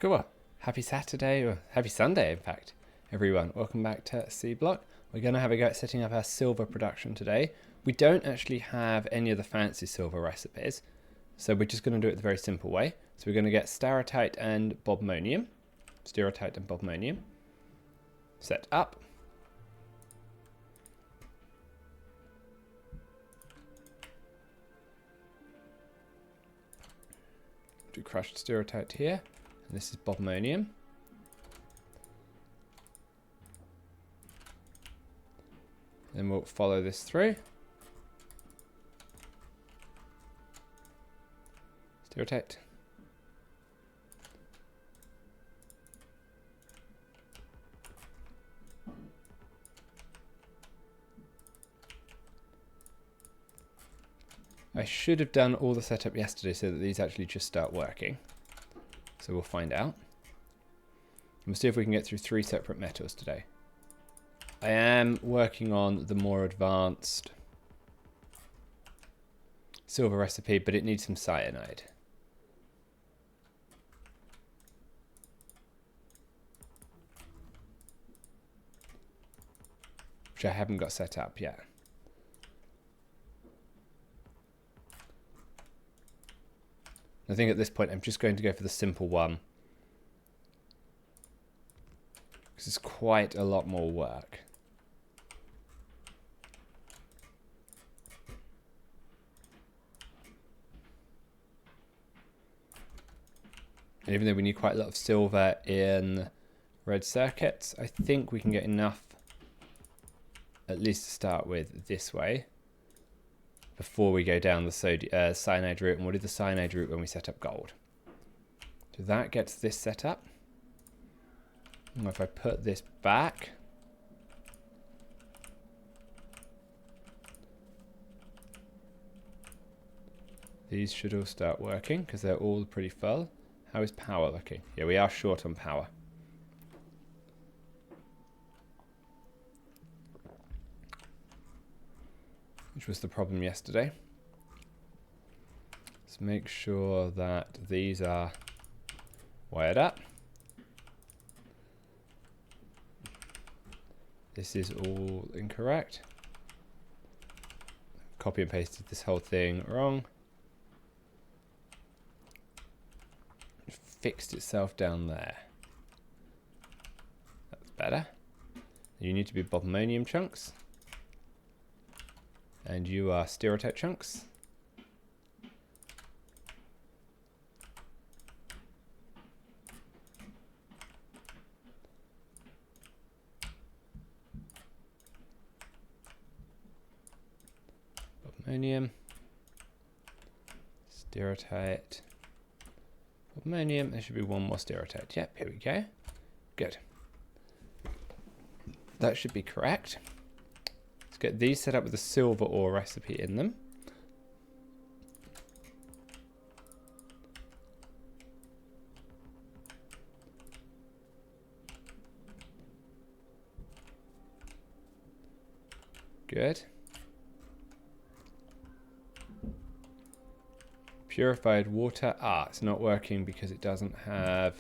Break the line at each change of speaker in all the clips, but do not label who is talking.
Cool. Happy Saturday, or happy Sunday, in fact, everyone. Welcome back to C Block. We're going to have a go at setting up our silver production today. We don't actually have any of the fancy silver recipes, so we're just going to do it the very simple way. So we're going to get starotite and bobmonium, set up. Do crushed starotite here, and this is bobmonium. Then we'll follow this through. Starotite. I should have done all the setup yesterday so that these actually just start working. So we'll find out. We'll see if we can get through 3 separate metals today. I am working on the more advanced silver recipe, but it needs some cyanide. Which I haven't got set up yet. I think at this point I'm just going to go for the simple one, because it's quite a lot more work. And even though we need quite a lot of silver in red circuits, I think we can get enough at least to start with this way before we go down the cyanide route, and we'll do the cyanide route when we set up gold. So that gets this set up. And if I put this back, these should all start working because they're all pretty full. How is power looking? Yeah, we are short on power. Which was the problem yesterday. Let's make sure that these are wired up. This is all incorrect. Copy and pasted this whole thing wrong. It fixed itself down there. That's better. You need to be bobmonium chunks. And you are starotite chunks. Bobmonium. Starotite. Bobmonium. There should be one more starotite. Yep, here we go. Good. That should be correct. Get these set up with a silver ore recipe in them. Good. Purified water. Ah, it's not working because it doesn't have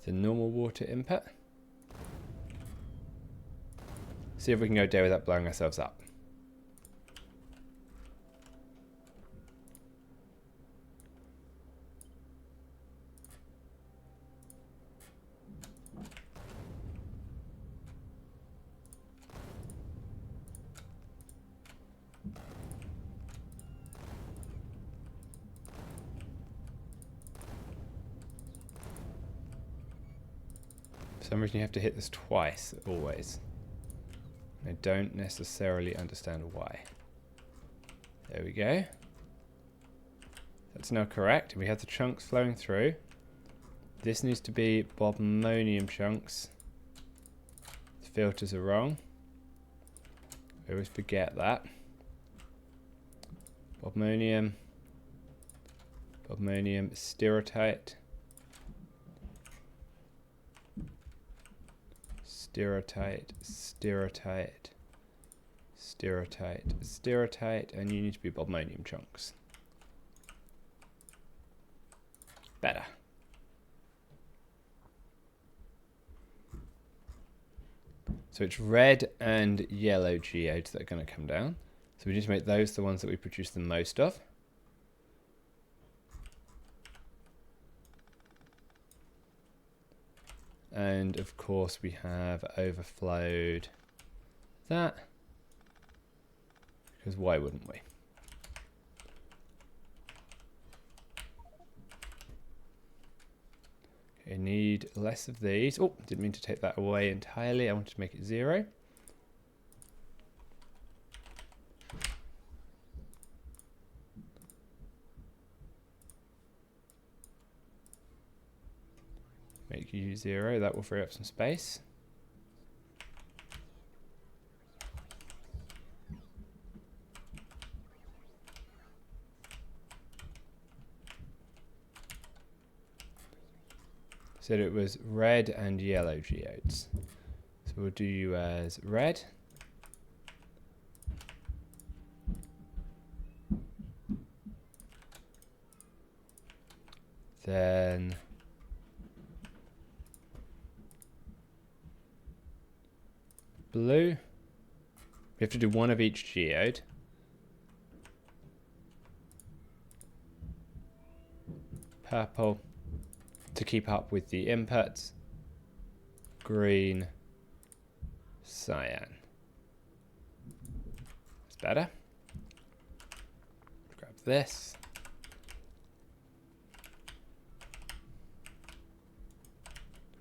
the normal water input. See if we can go a day without blowing ourselves up. For some reason you have to hit this twice, always. I don't necessarily understand why. There we go. That's now correct. We have the chunks flowing through. This needs to be bobmonium chunks. The filters are wrong. I always forget that. Bobmonium. Bobmonium, starotite. Starotite, starotite, starotite, starotite, and you need to be bobmonium chunks. Better. So it's red and yellow geodes that are going to come down. So we need to make those the ones that we produce the most of. And of course we have overflowed that, because why wouldn't we? Okay, need less of these. Oh, didn't mean to take that away entirely. I wanted to make it 0. Make you 0, that will free up some space. Said it was red and yellow geodes. So we'll do you as red. Then blue. We have to do one of each geode. Purple to keep up with the inputs. Green, cyan. That's better. Grab this.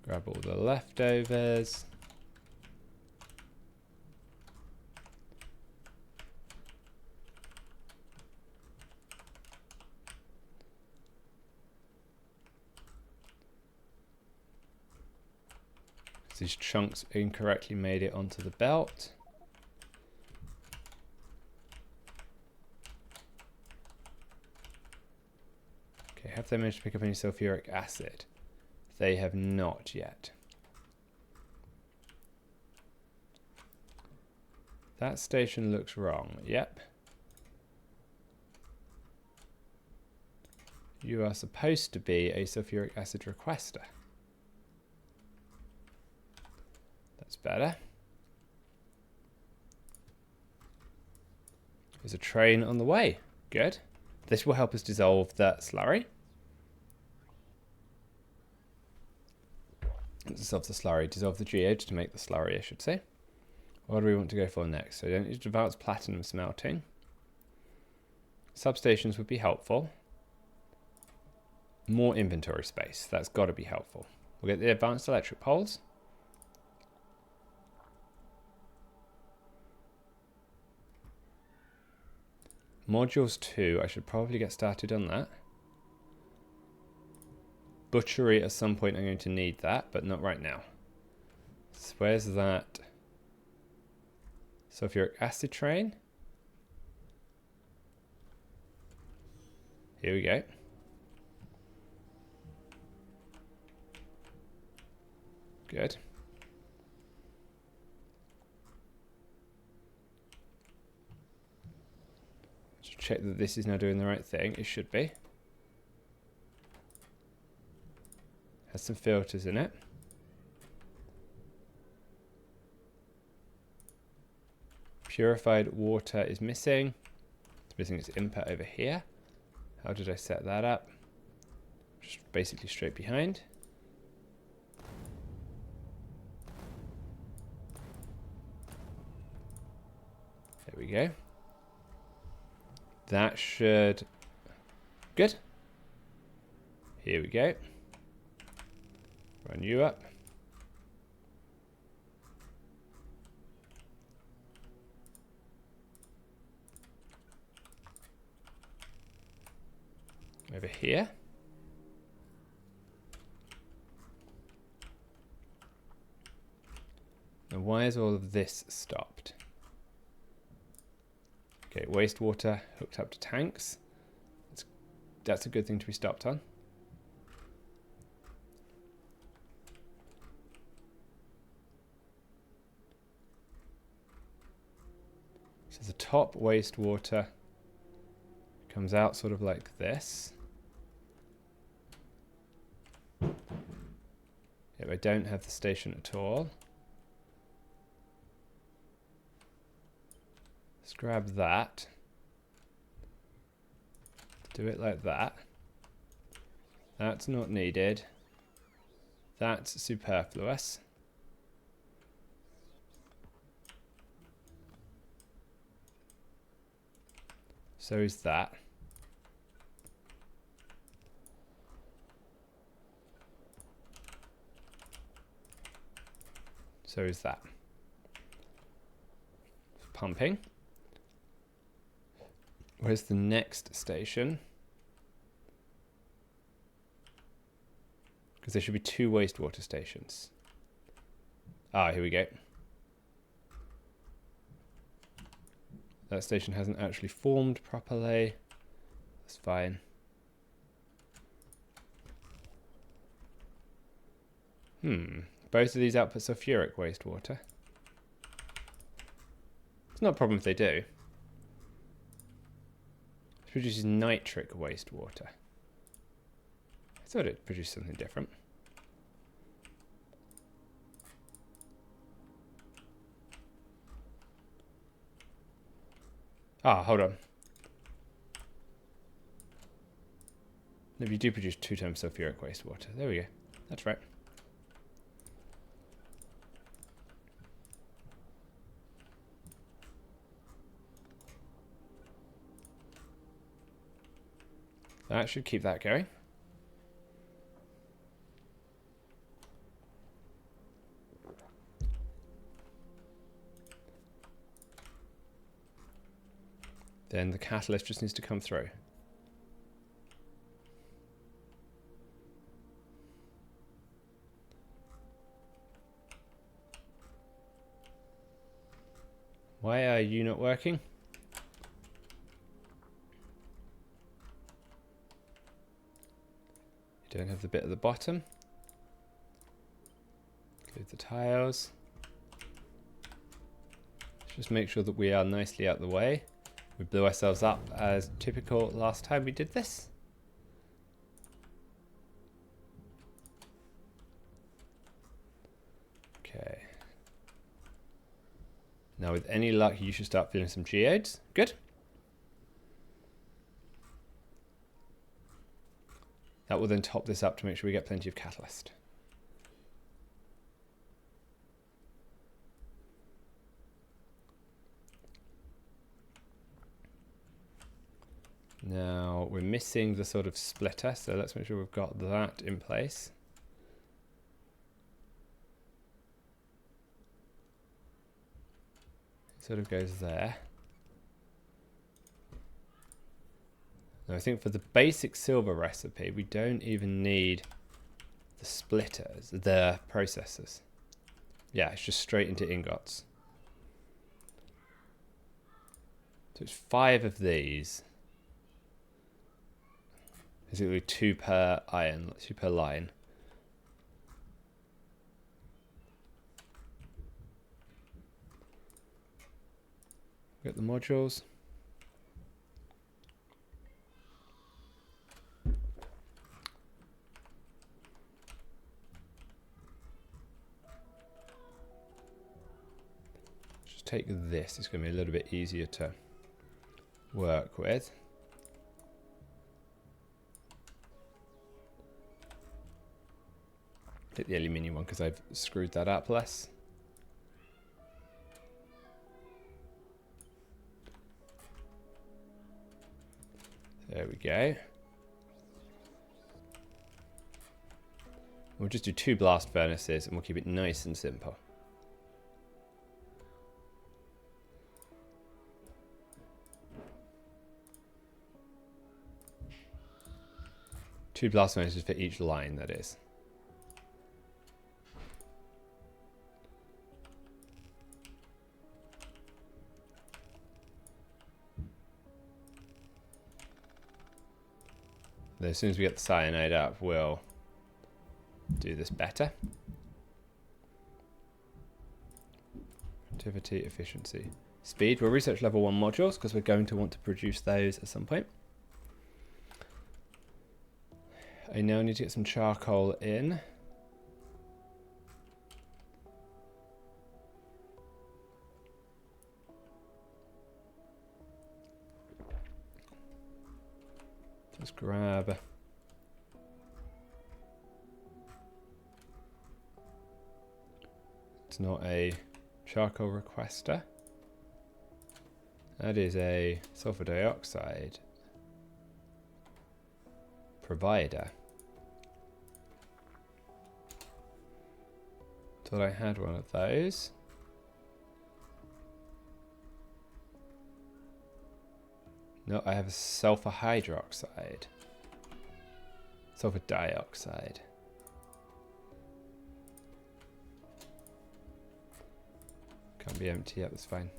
Grab all the leftovers. These chunks incorrectly made it onto the belt. Okay, have they managed to pick up any sulfuric acid? They have not yet. That station looks wrong. Yep. You are supposed to be a sulfuric acid requester. That's better. There's a train on the way. Good. This will help us dissolve that slurry. Dissolve the slurry. Dissolve the geodes to make the slurry, I should say. What do we want to go for next? So we don't need to advance platinum smelting. Substations would be helpful. More inventory space. That's got to be helpful. We'll get the advanced electric poles. Modules 2, I should probably get started on that. Butchery, at some point I'm going to need that, but not right now. So where's that sulfuric acid train? Here we go. Good. Check that this is now doing the right thing. It should be. Has some filters in it. Purified water is missing. It's missing its input over here. How did I set that up? Just basically straight behind. There we go. That should... Good. Here we go. Run you up. Over here. Now why is all of this stopped? Okay, wastewater hooked up to tanks. That's a good thing to be stopped on. So the top wastewater comes out sort of like this. I don't have the station at all. Let's grab that. Do it like that. That's not needed. That's superfluous. So is that. So is that. Pumping. Where's the next station? Because there should be 2 wastewater stations. Ah, here we go. That station hasn't actually formed properly. That's fine. Both of these output sulfuric wastewater. It's not a problem if they do. It produces nitric wastewater. I thought it produced something different. Ah, hold on. No, you do produce 2 times sulfuric wastewater. There we go. That's right. That should keep that going. Then the catalyst just needs to come through. Why are you not working? You don't have the bit at the bottom. Include the tiles. Just make sure that we are nicely out of the way. We blew ourselves up as typical last time we did this. Okay. Now with any luck you should start filling some geodes. Good. That will then top this up to make sure we get plenty of catalyst. Now we're missing the sort of splitter, so let's make sure we've got that in place. It sort of goes there. Now I think for the basic silver recipe, we don't even need the splitters, the processors. Yeah, it's just straight into ingots. So it's 5 of these. Basically 2 per iron, 2 per line. Get the modules. Just take this, it's going to be a little bit easier to work with. Take the aluminium one because I've screwed that up less. There we go. We'll just do 2 blast furnaces and we'll keep it nice and simple. Two blast furnaces for each line, that is. As soon as we get the cyanide up, we'll do this better. Activity, efficiency, speed. We'll research level 1 modules because we're going to want to produce those at some point. I now need to get some charcoal in. grab. It's not a charcoal requester. That is a sulfur dioxide provider. Thought I had one of those. No, I have a sulfur hydroxide. Sulfur dioxide. Can't be empty yet, that's fine.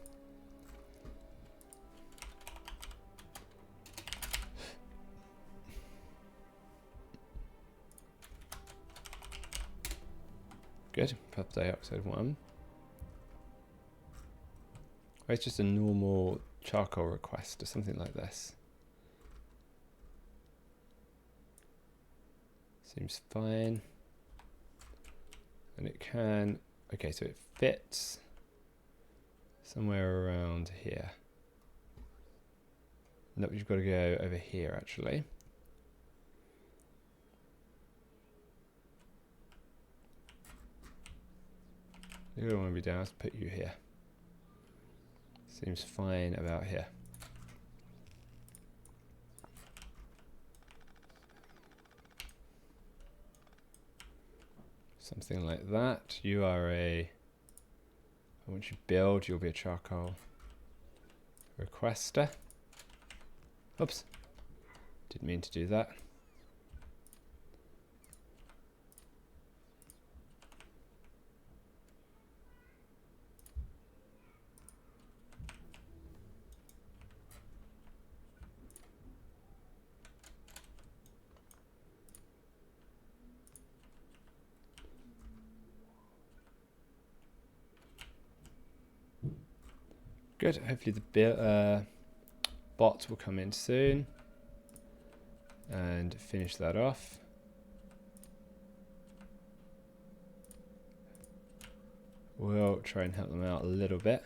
Good, purple dioxide 1. Oh, it's just a normal charcoal request or something like this. Seems fine. And it can, okay, so it fits somewhere around here. No, you've got to go over here actually. You don't want to be down, let's put you here. Seems fine about here. Something like that. You are a, once you build, you'll be a charcoal requester. Oops, didn't mean to do that. Good, hopefully the bot will come in soon and finish that off. We'll try and help them out a little bit.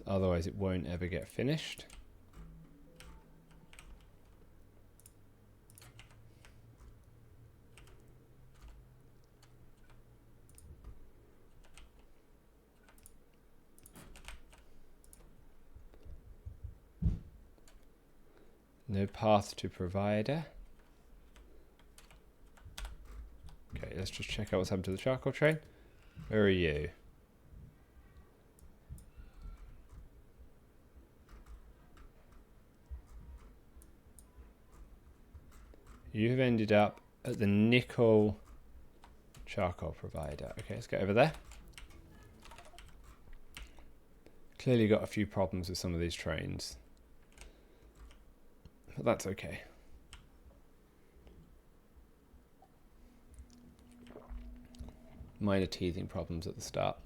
Otherwise it won't ever get finished. No path to provider. Okay, let's just check out what's happened to the charcoal train. Where are you? You have ended up at the nickel charcoal provider. Okay, let's get over there. Clearly got a few problems with some of these trains. But that's okay. Minor teething problems at the start.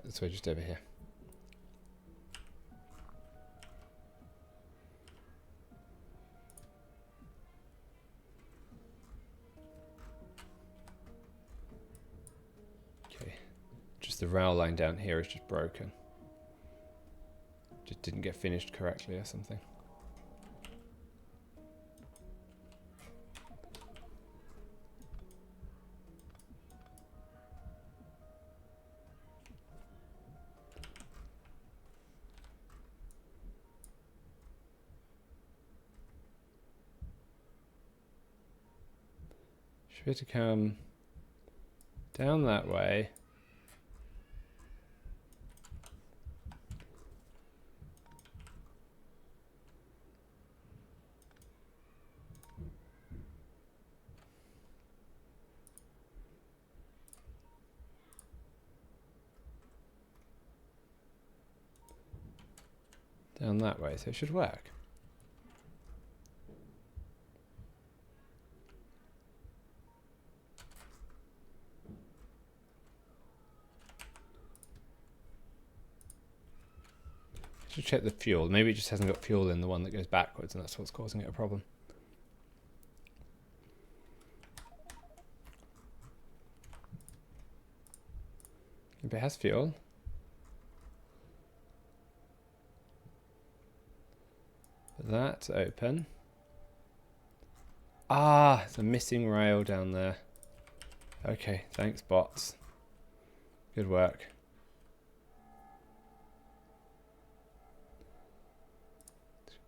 This way, just over here. Okay, just the rail line down here is just broken. Just didn't get finished correctly or something. Should be able to come down that way. Down that way, so it should work. Should check the fuel. Maybe it just hasn't got fuel in the one that goes backwards, and that's what's causing it a problem. If it has fuel. That's open. Ah, it's a missing rail down there. Okay, thanks bots. Good work.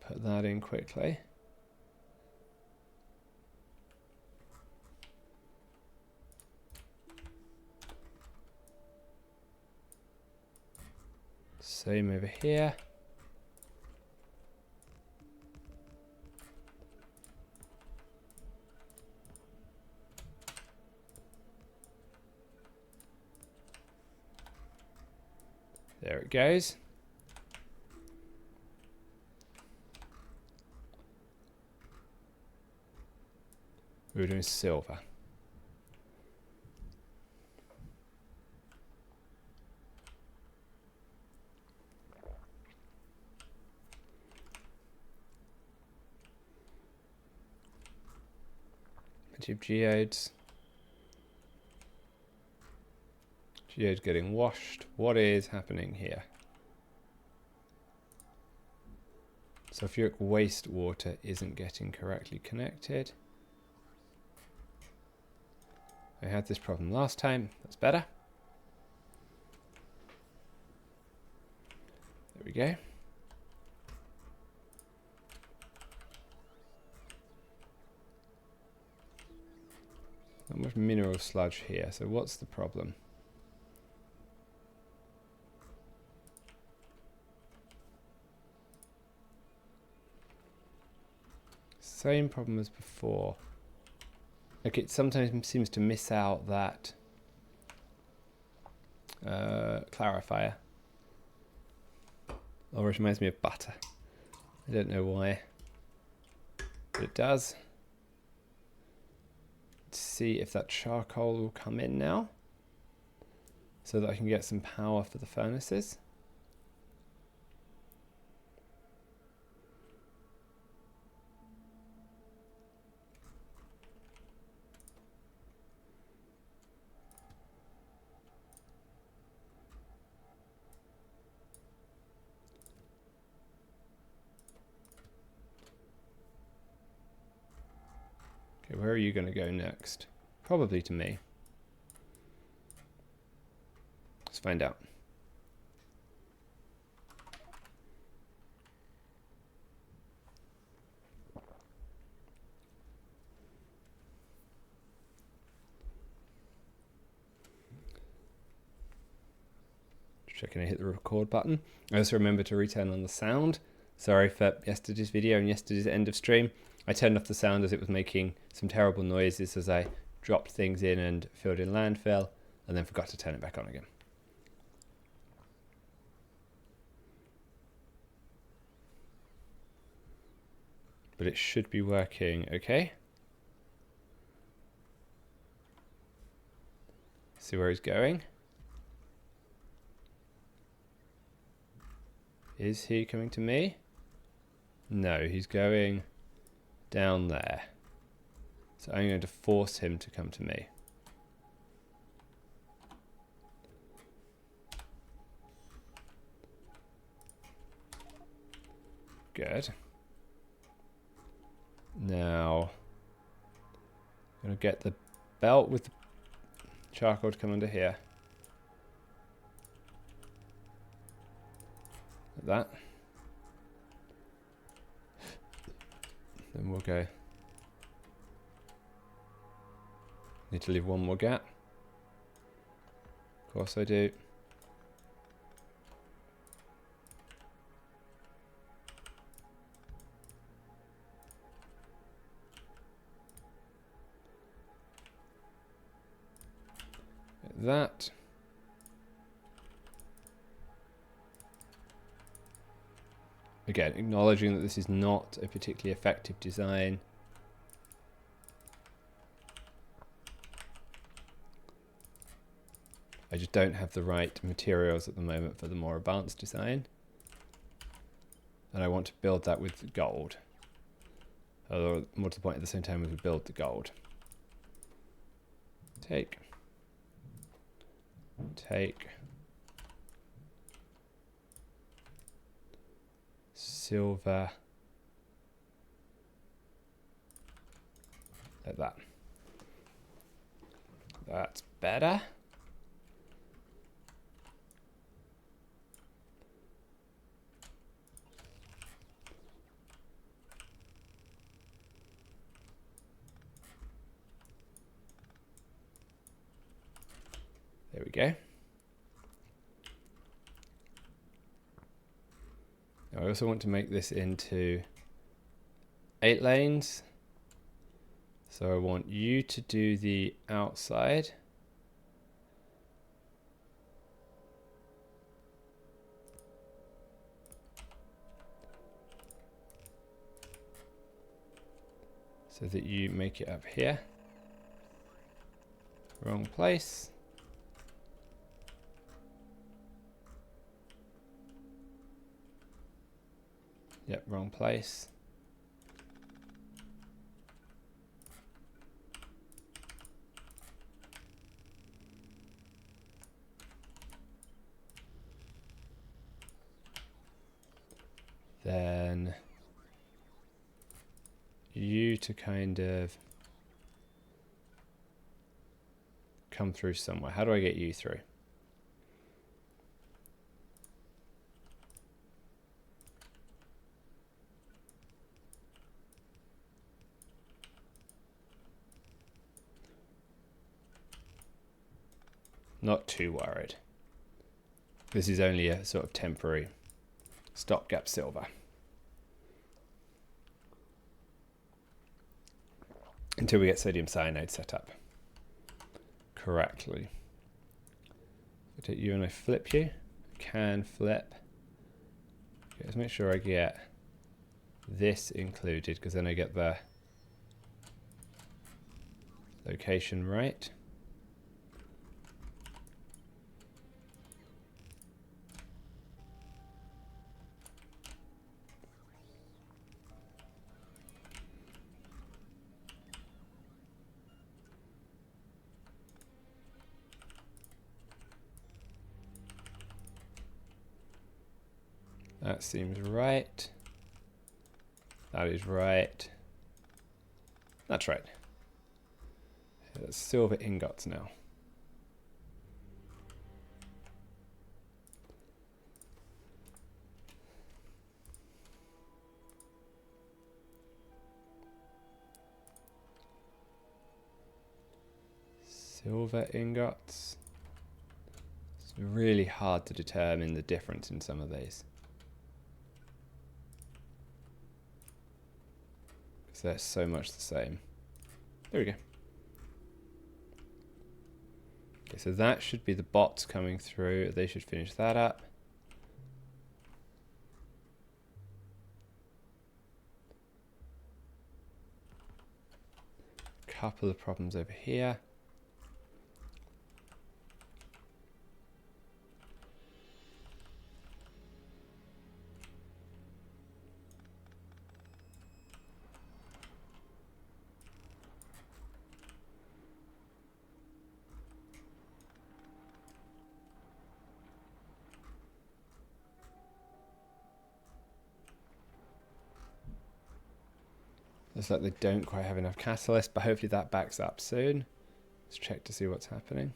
Put that in quickly. Same over here. There it goes. We were doing silver. Plenty of geodes. Geode getting washed. What is happening here? Sulfuric wastewater isn't getting correctly connected. I had this problem last time. That's better. There we go. Not much mineral sludge here. So what's the problem? Same problem as before. Like it sometimes seems to miss out that clarifier. Or it reminds me of butter. I don't know why, but it does. Let's see if that charcoal will come in now, so that I can get some power for the furnaces. Okay, where are you going to go next? Probably to me. Let's find out. Checking I hit the record button. I also remember to return on the sound. Sorry for yesterday's video and yesterday's end of stream. I turned off the sound as it was making some terrible noises as I dropped things in and filled in landfill, and then forgot to turn it back on again. But it should be working okay. See where he's going. Is he coming to me? No, he's going down there. So I'm going to force him to come to me. Good. Now, I'm going to get the belt with the charcoal to come under here. Like that. Then we'll go. Need to leave one more gap. Of course I do. Like that. Again, acknowledging that this is not a particularly effective design. I just don't have the right materials at the moment for the more advanced design. And I want to build that with gold. Or more to the point, at the same time we would build the gold. Take. Silver. Like that. That's better. There we go. Now I also want to make this into 8 lanes. So I want you to do the outside. So that you make it up here. Wrong place. Yep, wrong place. Then you to kind of come through somewhere. How do I get you through? Not too worried. This is only a sort of temporary stopgap silver. Until we get sodium cyanide set up correctly. I take you and I flip you. Can flip. Okay, let's make sure I get this included, because then I get the location right. That seems right. That is right. That's right. That's silver ingots now. Silver ingots. It's really hard to determine the difference in some of these. Because they're so much the same. There we go. Okay, so that should be the bots coming through. They should finish that up. Couple of problems over here. Looks like they don't quite have enough catalyst, but hopefully that backs up soon. Let's check to see what's happening.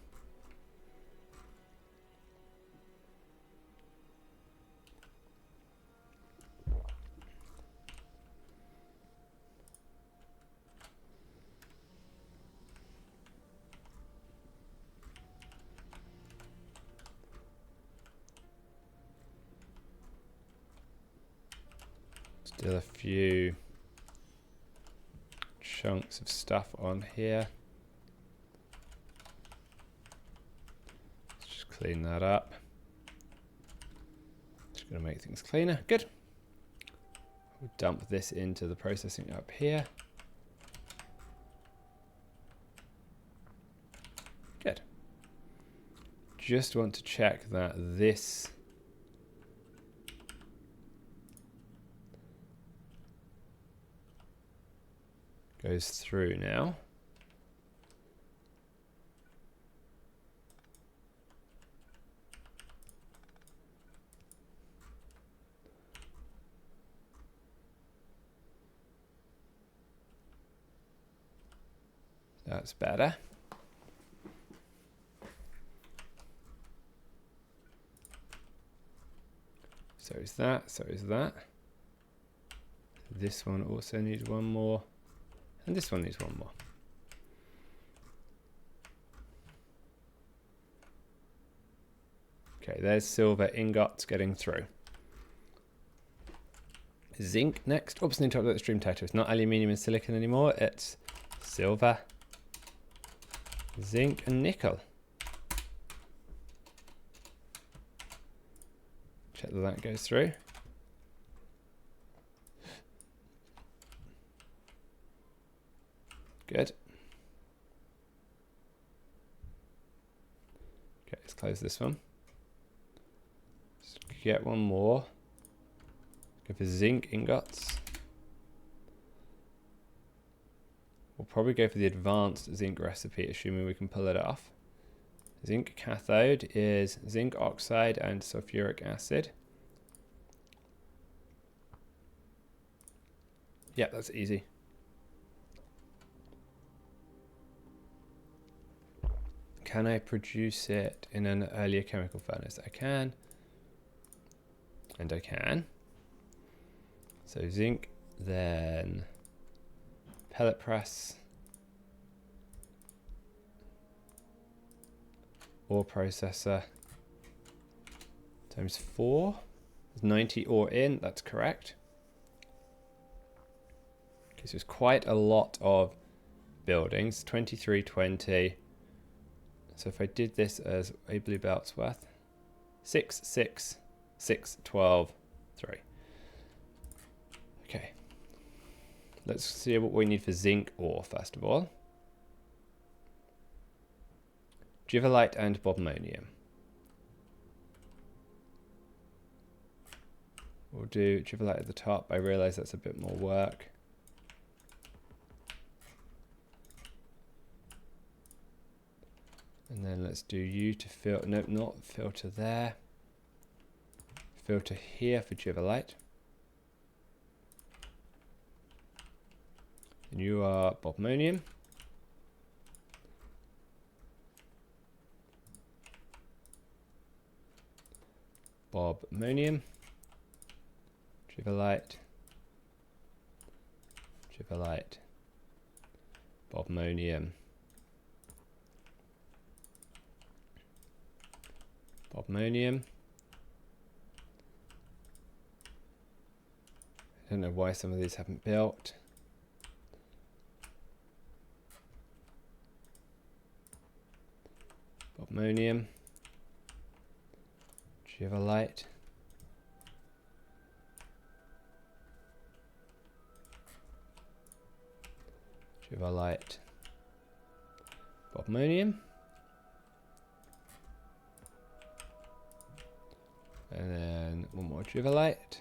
Still a few chunks of stuff on here. Let's just clean that up. Just going to make things cleaner. Good. We'll dump this into the processing up here. Good. Just want to check that this goes through now. That's better. So is that, so is that. This one also needs one more. And this one needs one more. Okay, there's silver ingots getting through. Zinc next. Oops, I need to talk about the stream title. It's not aluminium and silicon anymore. It's silver, zinc, and nickel. Check that goes through. Good. Okay, let's close this one. Let's get one more. Go for zinc ingots. We'll probably go for the advanced zinc recipe, assuming we can pull it off. Zinc cathode is zinc oxide and sulfuric acid. Yeah, that's easy. Can I produce it in an earlier chemical furnace? I can. And I can. So zinc, then pellet press, ore processor, times 4. There's 90 ore in, that's correct. Okay, so it's quite a lot of buildings, 23, 20. So if I did this as a blue belt's worth, 6, 6, 6, 12, 3. Okay. Let's see what we need for zinc ore, first of all. Giverlite and bobmonium. We'll do giverlite at the top. I realise that's a bit more work. And then let's do you to filter, nope, not filter there. Filter here for giverlite. And you are bobmonium. Bobmonium. Giverlite. Giverlite. Bobmonium. Bobmonium. I don't know why some of these haven't built. Bobmonium. Giverlite. Giverlite. Bobmonium. And then one more giverlite.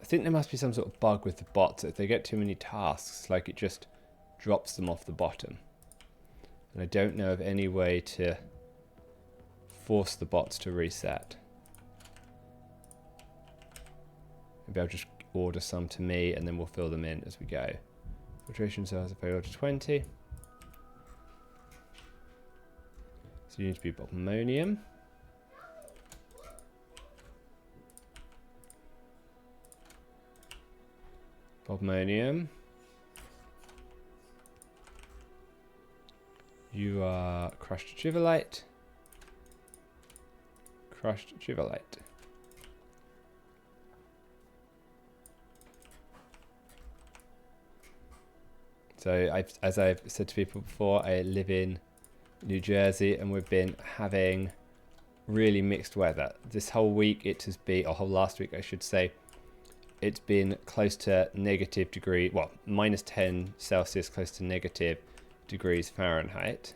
I think there must be some sort of bug with the bots. If they get too many tasks, like it just drops them off the bottom. And I don't know of any way to force the bots to reset. Maybe I'll just order some to me and then we'll fill them in as we go. Filtration cells, if I order 20. So you need to be bobmonium. Bobmonium. You are crushed giverlite. Crushed giverlite. So as I've said to people before, I live in New Jersey and we've been having really mixed weather. This whole week it has been, or whole last week I should say, it's been close to negative degree, well, minus 10 Celsius, close to negative degrees Fahrenheit.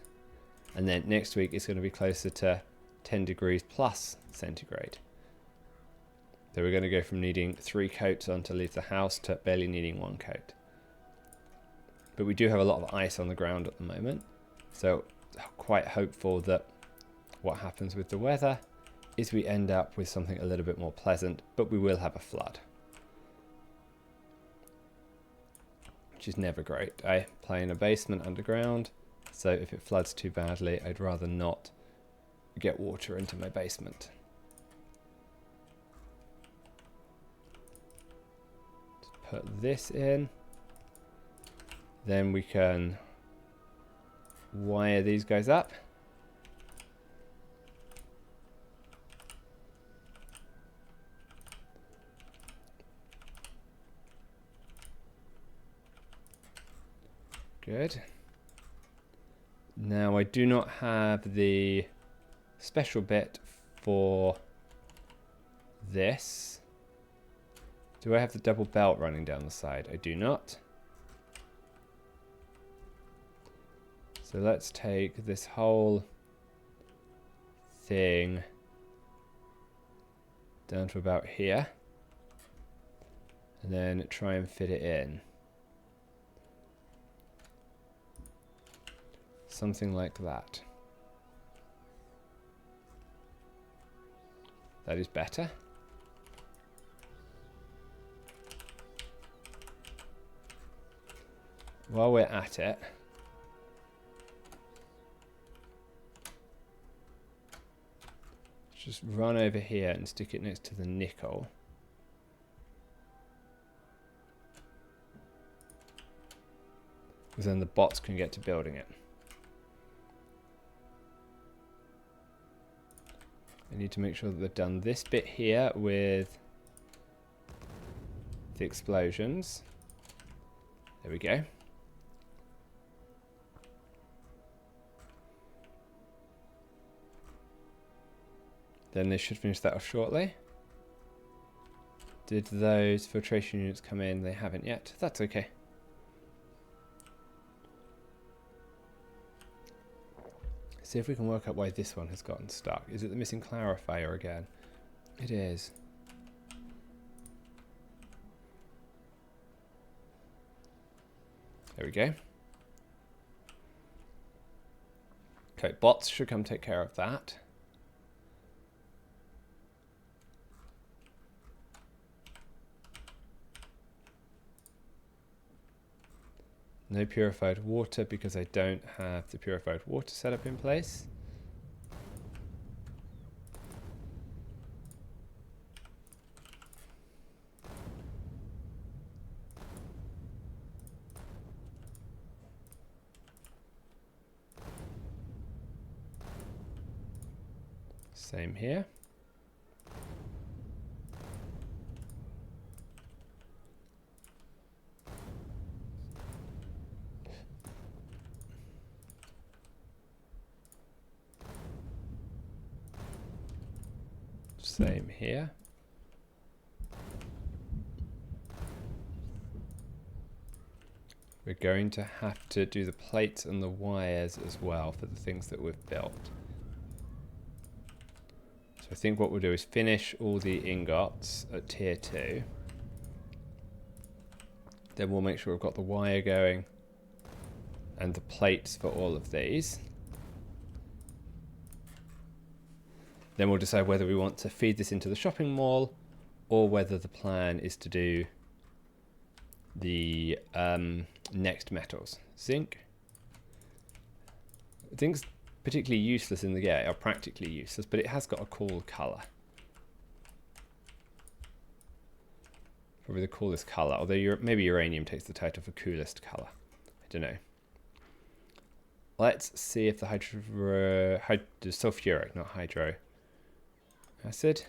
And then next week it's going to be closer to 10 degrees plus centigrade. So we're going to go from needing 3 coats on to leave the house to barely needing 1 coat. But we do have a lot of ice on the ground at the moment. So quite hopeful that what happens with the weather is we end up with something a little bit more pleasant, but we will have a flood. Which is never great. I play in a basement underground, so if it floods too badly, I'd rather not get water into my basement. Let's put this in. Then we can wire these guys up. Good. Now I do not have the special bit for this. Do I have the double belt running down the side? I do not. So let's take this whole thing down to about here. And then try and fit it in. Something like that. That is better. While we're at it, just run over here and stick it next to the nickel. Because then the bots can get to building it. I need to make sure that they've done this bit here with the explosions. There we go. Then they should finish that off shortly. Did those filtration units come in? They haven't yet. That's okay. See if we can work out why this one has gotten stuck. Is it the missing clarifier again? It is. There we go. Okay, bots should come take care of that. No purified water because I don't have the purified water setup in place. Same here. Same here. We're going to have to do the plates and the wires as well for the things that we've built. So I think what we'll do is finish all the ingots at tier 2. Then we'll make sure we've got the wire going and the plates for all of these. Then we'll decide whether we want to feed this into the shopping mall or whether the plan is to do the next metals. Zinc. Zinc's particularly useless in the game, or practically useless, but it has got a cool colour. Probably the coolest colour, although maybe uranium takes the title for coolest colour. I don't know. Let's see if the sulfuric, not hydro acid.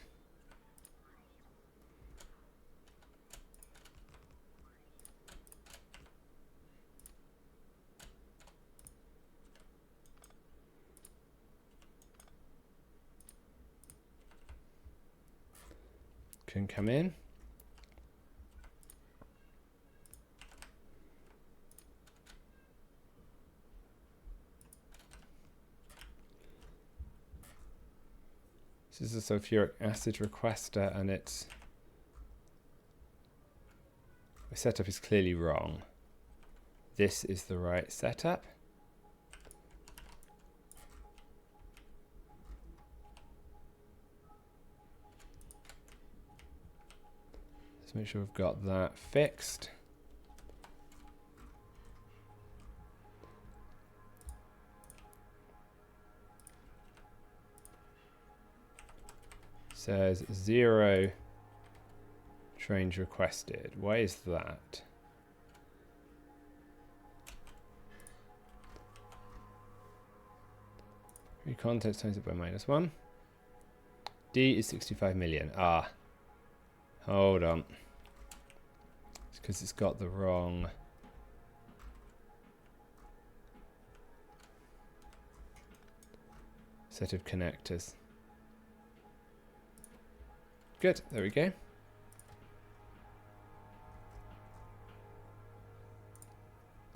Can come in. This is a sulfuric acid requester, and its setup is clearly wrong. this is the right setup. Let's make sure we've got that fixed. Says 0 trains requested. Why is that? Contents times it by -1. D is 65 million. Ah, hold on. It's because it's got the wrong. Set of connectors. Good, there we go.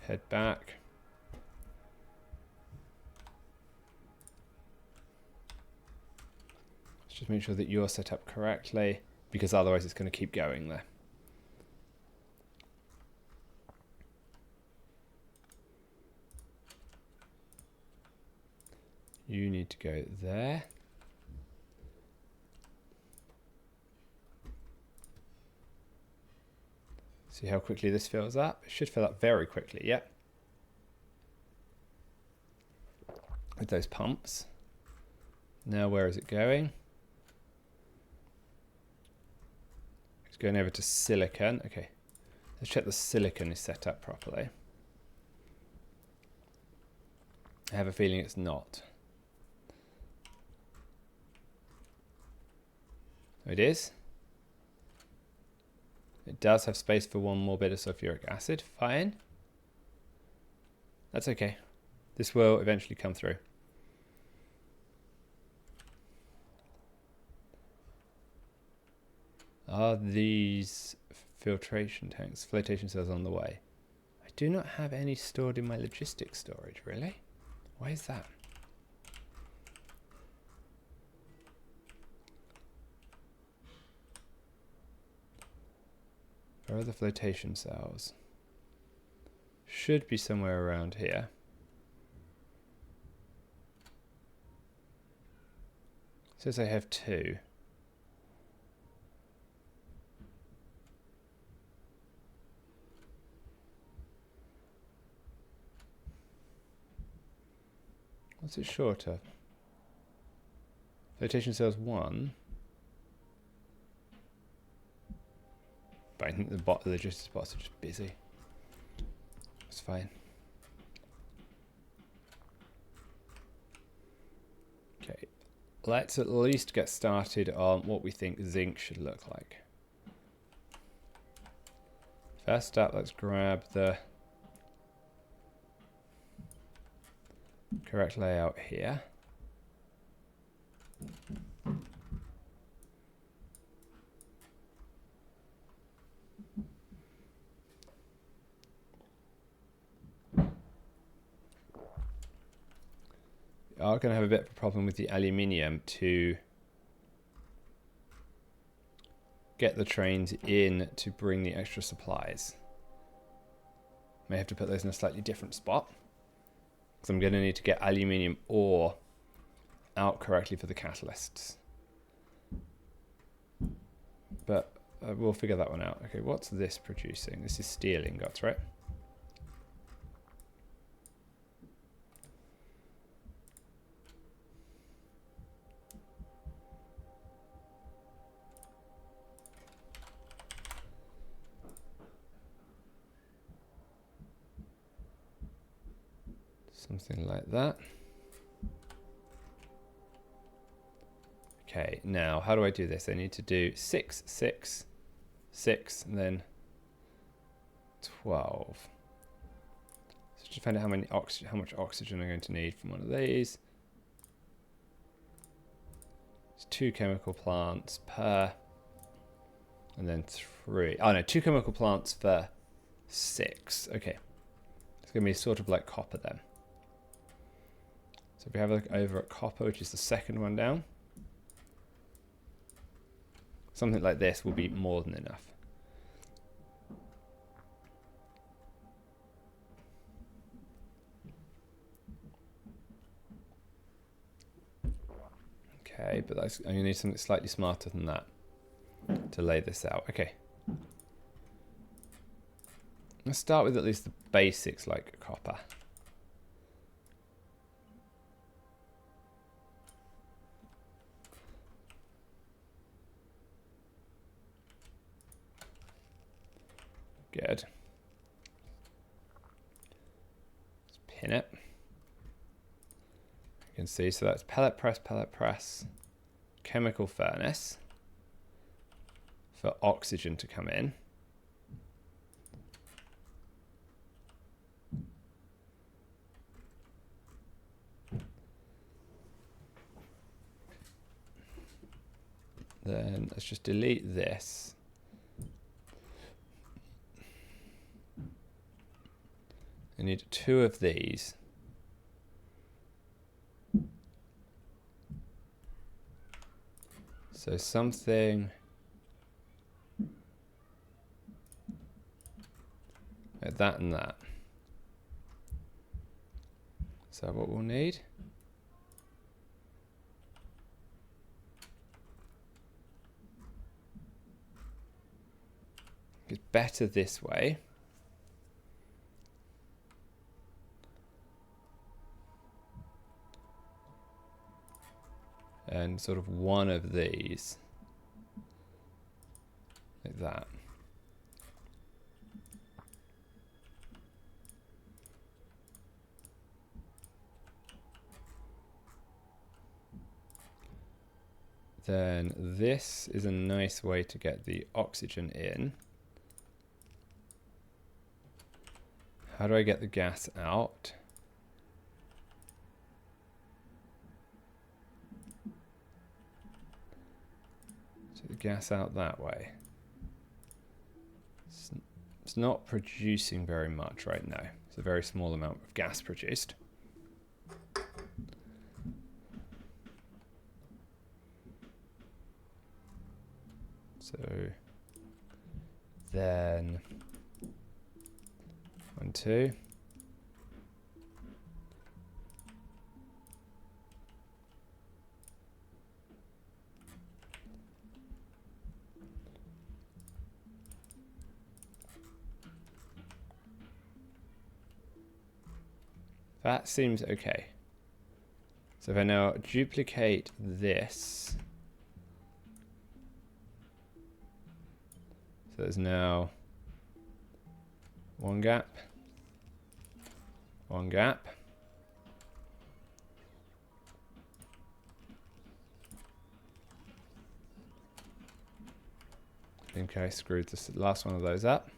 Head back. Let's just make sure that you're set up correctly, because otherwise it's going to keep going there. You need to go there. See how quickly this fills up? It should fill up very quickly, yep. With those pumps. Now where is it going? It's going over to silicon. Okay, let's check the silicon is set up properly. I have a feeling it's not. It is. It does have space for one more bit of sulfuric acid. Fine. That's okay. This will eventually come through. Are these filtration tanks, flotation cells on the way? I do not have any stored in my logistics storage, really? Why is that? Where are the flotation cells? Should be somewhere around here. It says I have 2. What's it short of? Flotation cells 1. But I think the logistics bots are just busy. It's fine. Okay, let's at least get started on what we think zinc should look like. First up, let's grab the correct layout here. We are going to have a bit of a problem with the aluminium to get the trains in to bring the extra supplies. May have to put those in a slightly different spot, because I'm going to need to get aluminium ore out correctly for the catalysts. But we'll figure that one out. Okay, what's this producing? This is steel ingots, right? Something like that. Okay, now how do I do this? I need to do 6, 6, 6, and then 12. So just find out how much oxygen I'm going to need from one of these. It's 2 chemical plants per, and then 3. Oh no, 2 chemical plants for 6. Okay, it's going to be sort of like copper then. So if we have a look over at copper, which is the second one down, something like this will be more than enough. okay, but I'm going to need something slightly smarter than that to lay this out. Okay. Let's start with at least the basics like copper. Good. Let's pin it. You can see, so that's pellet press, chemical furnace for oxygen to come in. Then let's just delete this. I need 2 of these. So something like that and that. So what we'll need is better this way. And sort of 1 of these, like that. Then this is a nice way to get the oxygen in. How do I get the gas out? The gas out that way. It's not producing very much right now. It's a very small amount of gas produced. So then 1, 2. That seems okay. So if I now duplicate this, so there's now 1 gap, 1 gap. I think I screwed this last one of those up.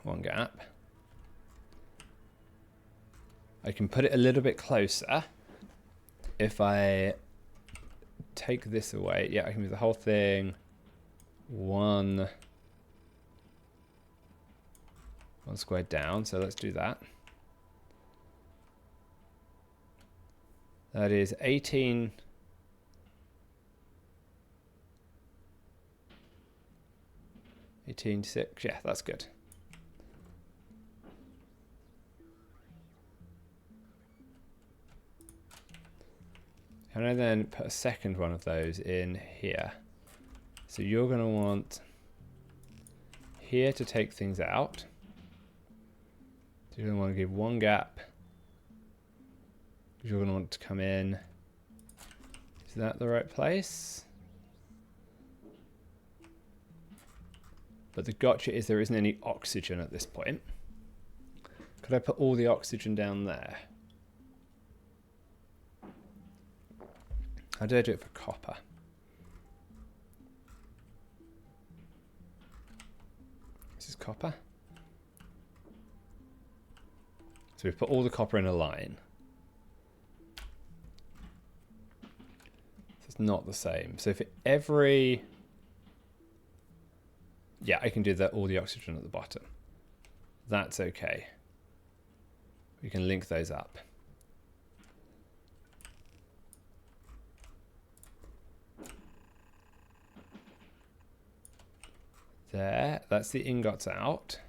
1 gap. I can put it a little bit closer if I take this away. Yeah, I can move the whole thing 1 square down. So let's do that. That is 18. $18.6. Yeah, that's good. Can I then put a second one of those in here? So you're going to want here to take things out. So you're going to want to give 1 gap. You're going to want to come in. Is that the right place? But the gotcha is there isn't any oxygen at this point. Could I put all the oxygen down there? How do I do it for copper? This is copper. So we've put all the copper in a line. So it's not the same. So for every... Yeah, I can do that, all the oxygen at the bottom. That's okay. We can link those up. There, that's the ingots out.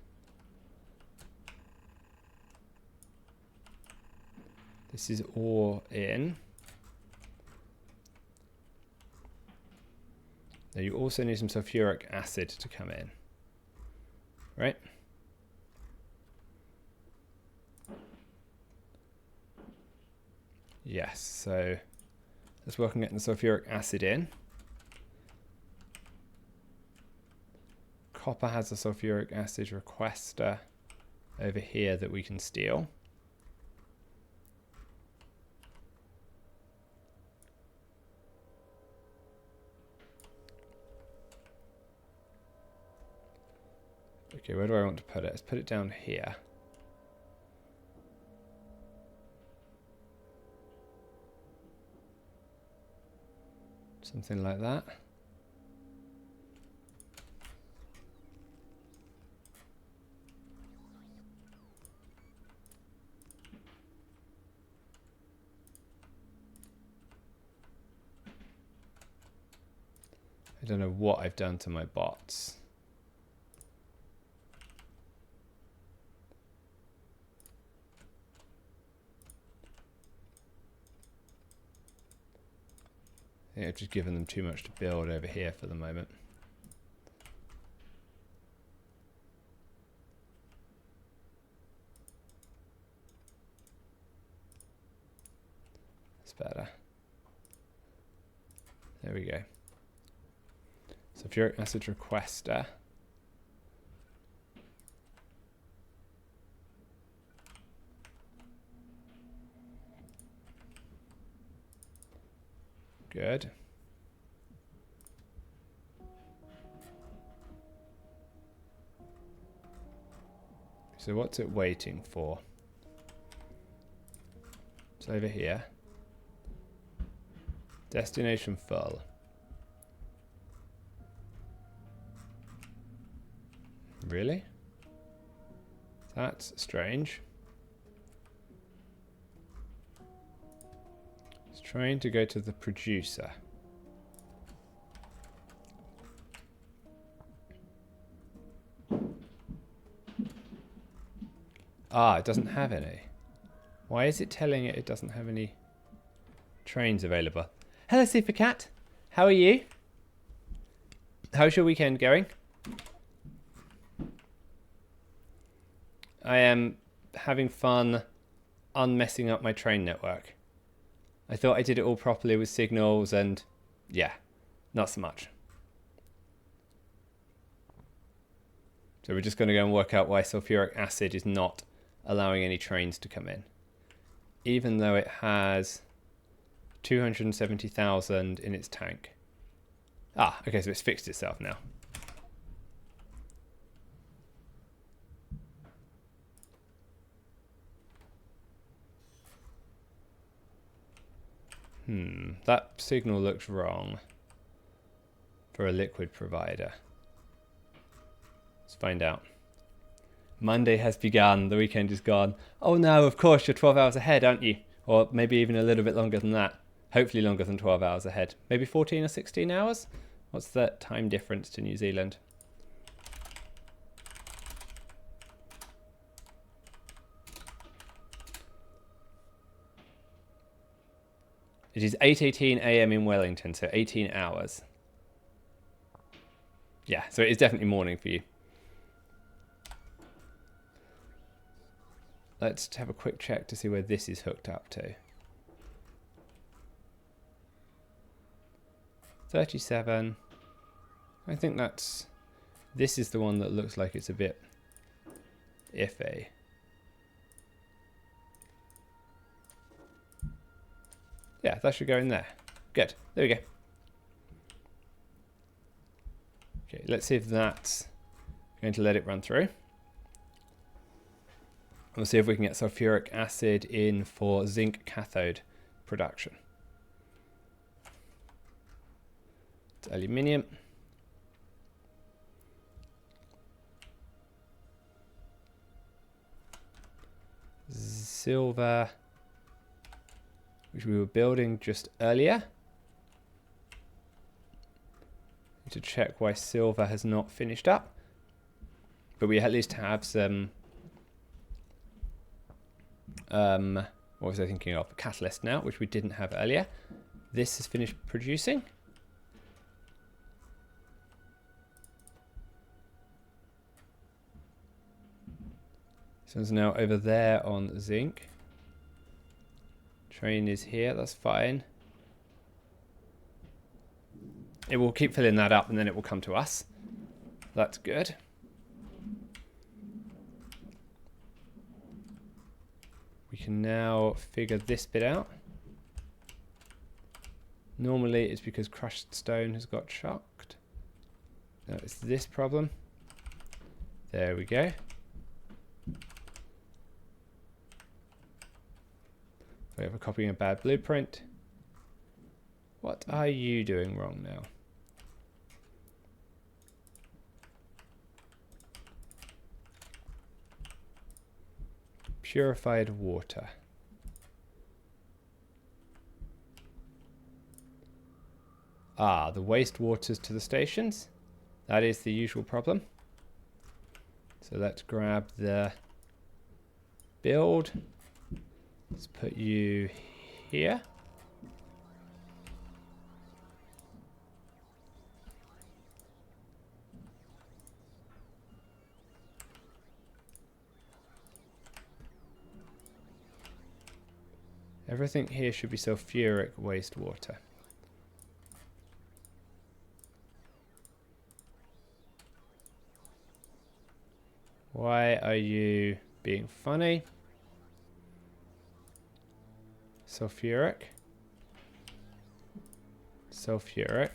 This is ore in. Now you also need some sulfuric acid to come in, right? Yes, so let's work on getting the sulfuric acid in. Copper has a sulfuric acid requester over here that we can steal. Okay, where do I want to put it? Let's put it down here. Something like that. I don't know what I've done to my bots. I think I've just given them too much to build over here for the moment. That's better. There we go. Sulfuric acid requester. Good. So what's it waiting for? It's over here. Destination full. Really? That's strange. It's trying to go to the producer. Ah, it doesn't have any. Why is it telling it doesn't have any trains available? Hello, Super Cat. How are you? How's your weekend going? I am having fun unmessing up my train network. I thought I did it all properly with signals and yeah, not so much. So we're just going to go and work out why sulfuric acid is not allowing any trains to come in. Even though it has 270,000 in its tank. Ah, okay, so it's fixed itself now. That signal looks wrong for a liquid provider. Let's find out. Monday has begun, the weekend is gone. Oh no, of course, you're 12 hours ahead, aren't you? Or maybe even a little bit longer than that. Hopefully longer than 12 hours ahead. Maybe 14 or 16 hours? What's the time difference to New Zealand? It is 8:18 a.m. in Wellington, so 18 hours. Yeah, so it is definitely morning for you. Let's have a quick check to see where this is hooked up to. 37. I think that's... This is the one that looks like it's a bit iffy. Yeah, that should go in there. Good. There we go. Okay, let's see if that's going to let it run through. We'll see if we can get sulfuric acid in for zinc cathode production. It's aluminium. Silver, which we were building just earlier. Need to check why silver has not finished up. But we at least have some... what was I thinking of? Catalyst now, which we didn't have earlier. This has finished producing. This one's now over there on zinc. Train is here, that's fine. It will keep filling that up and then it will come to us. That's good. We can now figure this bit out. Normally it's because crushed stone has got shocked. No, it's this problem. There we go. We have a copying a bad blueprint. What are you doing wrong now? Purified water. Ah, the wastewaters to the stations. That is the usual problem. So let's grab the build. Let's put you here. Everything here should be sulfuric wastewater. Why are you being funny? Sulfuric. Sulfuric.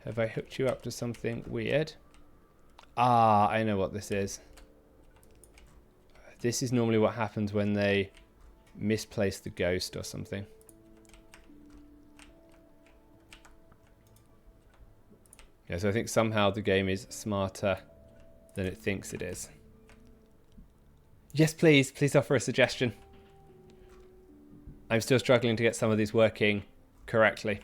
Have I hooked you up to something weird? Ah, I know what this is. This is normally what happens when they misplace the ghost or something. Yeah, so I think somehow the game is smarter than it thinks it is. Yes, please. Please offer a suggestion. I'm still struggling to get some of these working correctly.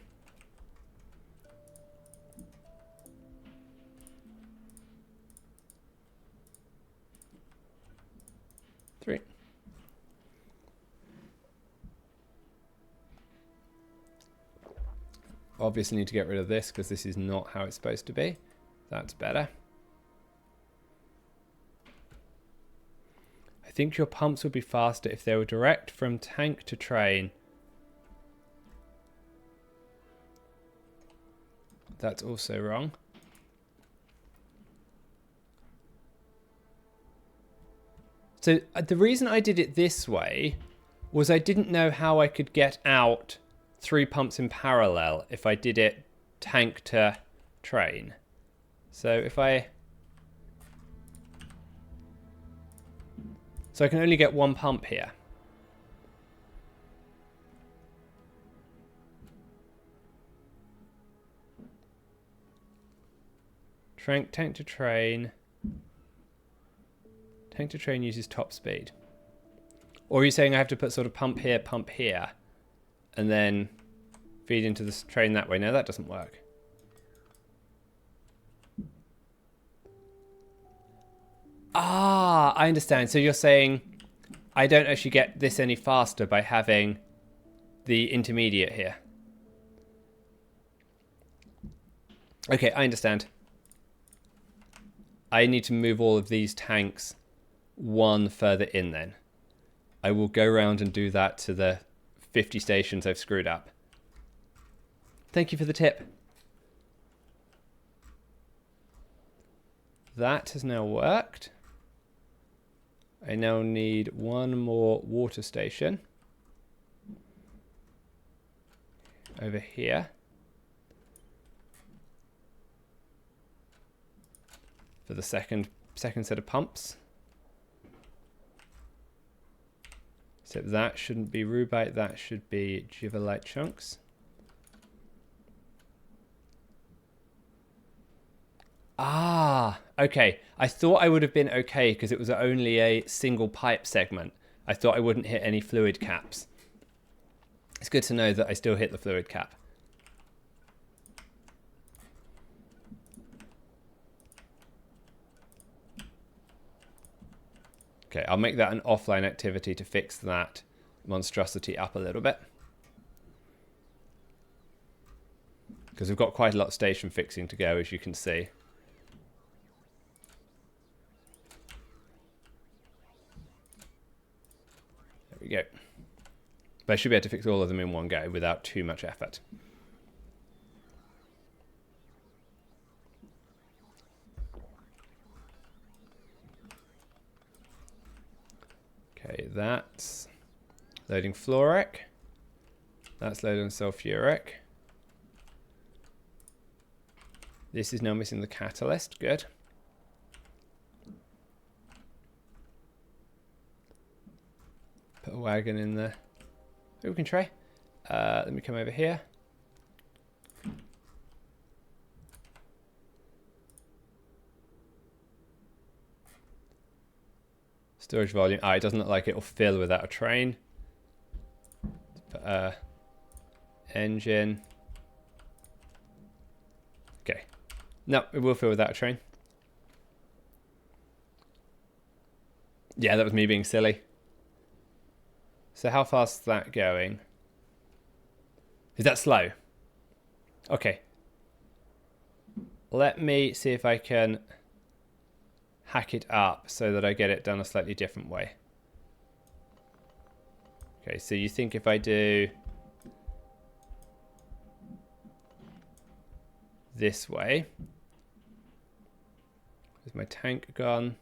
Three. Obviously need to get rid of this because this is not how it's supposed to be. That's better. I think your pumps would be faster if they were direct from tank to train. That's also wrong. So the reason I did it this way was I didn't know how I could get out 3 pumps in parallel if I did it tank to train. So if I... So I can only get 1 pump here. Tank to train. Tank to train uses top speed. Or are you saying I have to put sort of pump here, and then feed into the train that way? No, that doesn't work. Ah, I understand. So you're saying I don't actually get this any faster by having the intermediate here. Okay, I understand. I need to move all of these tanks 1 further in then. I will go around and do that to the 50 stations I've screwed up. Thank you for the tip. That has now worked. I now need 1 more water station over here. For the second set of pumps. So that shouldn't be rubite, that should be jivalite chunks. Ah, okay. I thought I would have been okay because it was only a single pipe segment. I thought I wouldn't hit any fluid caps. It's good to know that I still hit the fluid cap. Okay, I'll make that an offline activity to fix that monstrosity up a little bit. Because we've got quite a lot of station fixing to go, as you can see. we go. But I should be able to fix all of them in one go without too much effort. Okay, that's loading fluoric. That's loading sulfuric. This is now missing the catalyst. Good. Put a wagon in there. Oh, we can try. Let me come over here. Storage volume. It doesn't look like it will fill without a train. Engine. Okay. No, it will fill without a train. Yeah, that was me being silly. So how fast is that going? Is that slow? Okay. Let me see if I can hack it up so that I get it done a slightly different way. Okay, so you think if I do this way, is my tank gone?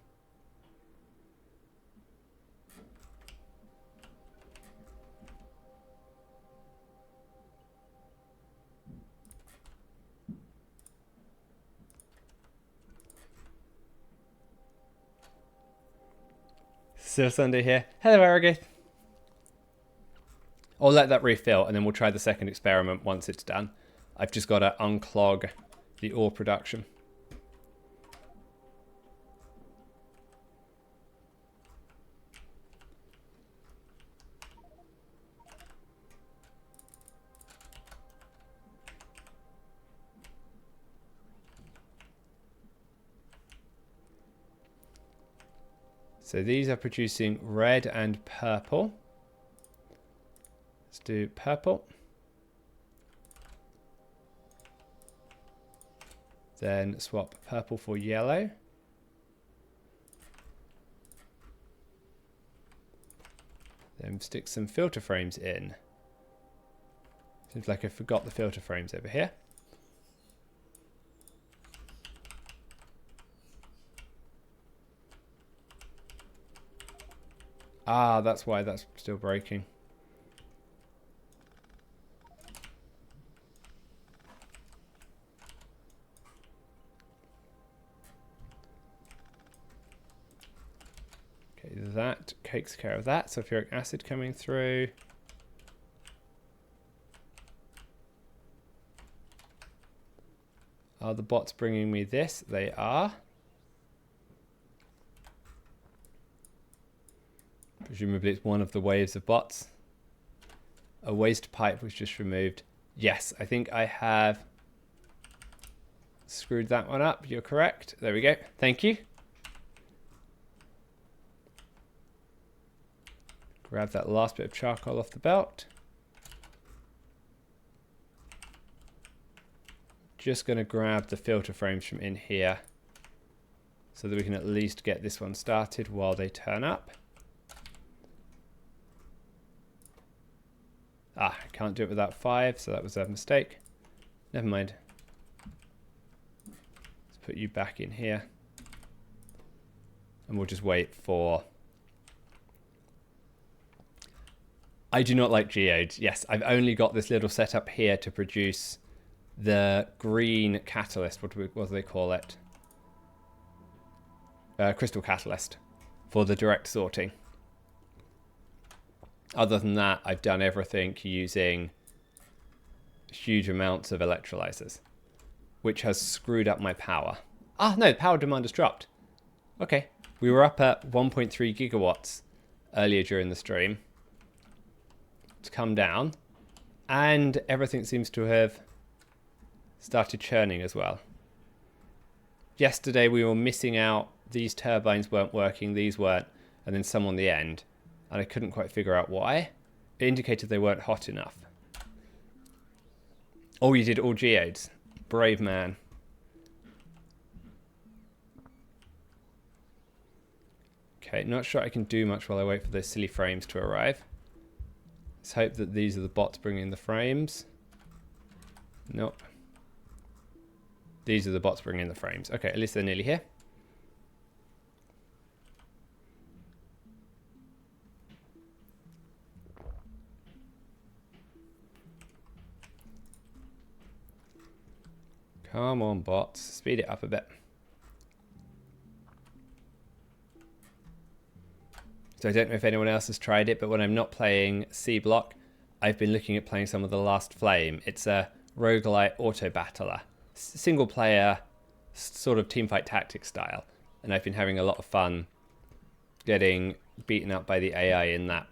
Still Sunday here. Hello, Arrogate. I'll let that refill and then we'll try the second experiment once it's done. I've just got to unclog the ore production. So these are producing red and purple. Let's do purple. Then swap purple for yellow. Then stick some filter frames in. Seems like I forgot the filter frames over here. Ah, that's why that's still breaking. Okay, that takes care of that. Sulfuric acid coming through. Are the bots bringing me this? They are. Presumably it's one of the waves of bots. A waste pipe was just removed. Yes, I think I have screwed that one up. You're correct. There we go. Thank you. Grab that last bit of charcoal off the belt. Just going to grab the filter frames from in here so that we can at least get this one started while they turn up. I can't do it without 5, so that was a mistake. Never mind. Let's put you back in here. And we'll just wait for... I do not like geodes. Yes, I've only got this little setup here to produce the green catalyst. What do they call it? Crystal catalyst for the direct sorting. Other than that, I've done everything using huge amounts of electrolyzers, which has screwed up my power. Ah, no, power demand has dropped. Okay, we were up at 1.3 gigawatts earlier during the stream. It's come down, and everything seems to have started churning as well. Yesterday we were missing out. These turbines weren't working, these weren't, and then some on the end. And I couldn't quite figure out why. It indicated they weren't hot enough. Oh, you did all geodes. Brave man. Okay, not sure I can do much while I wait for those silly frames to arrive. Let's hope that these are the bots bringing the frames. Nope. These are the bots bringing the frames. Okay, at least they're nearly here. Come on, bots. Speed it up a bit. So I don't know if anyone else has tried it, but when I'm not playing C Block, I've been looking at playing some of The Last Flame. It's a roguelite auto-battler. Single player, sort of teamfight tactics style. And I've been having a lot of fun getting beaten up by the AI in that.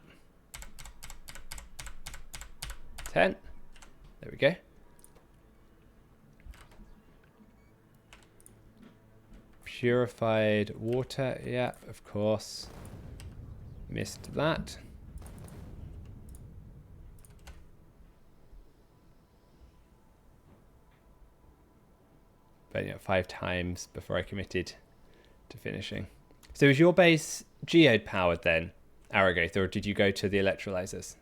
10. There we go. Purified water. Yeah, of course. Missed that. But yeah, 5 times before I committed to finishing. So is your base geode powered then, Arrogath, or did you go to the electrolyzers?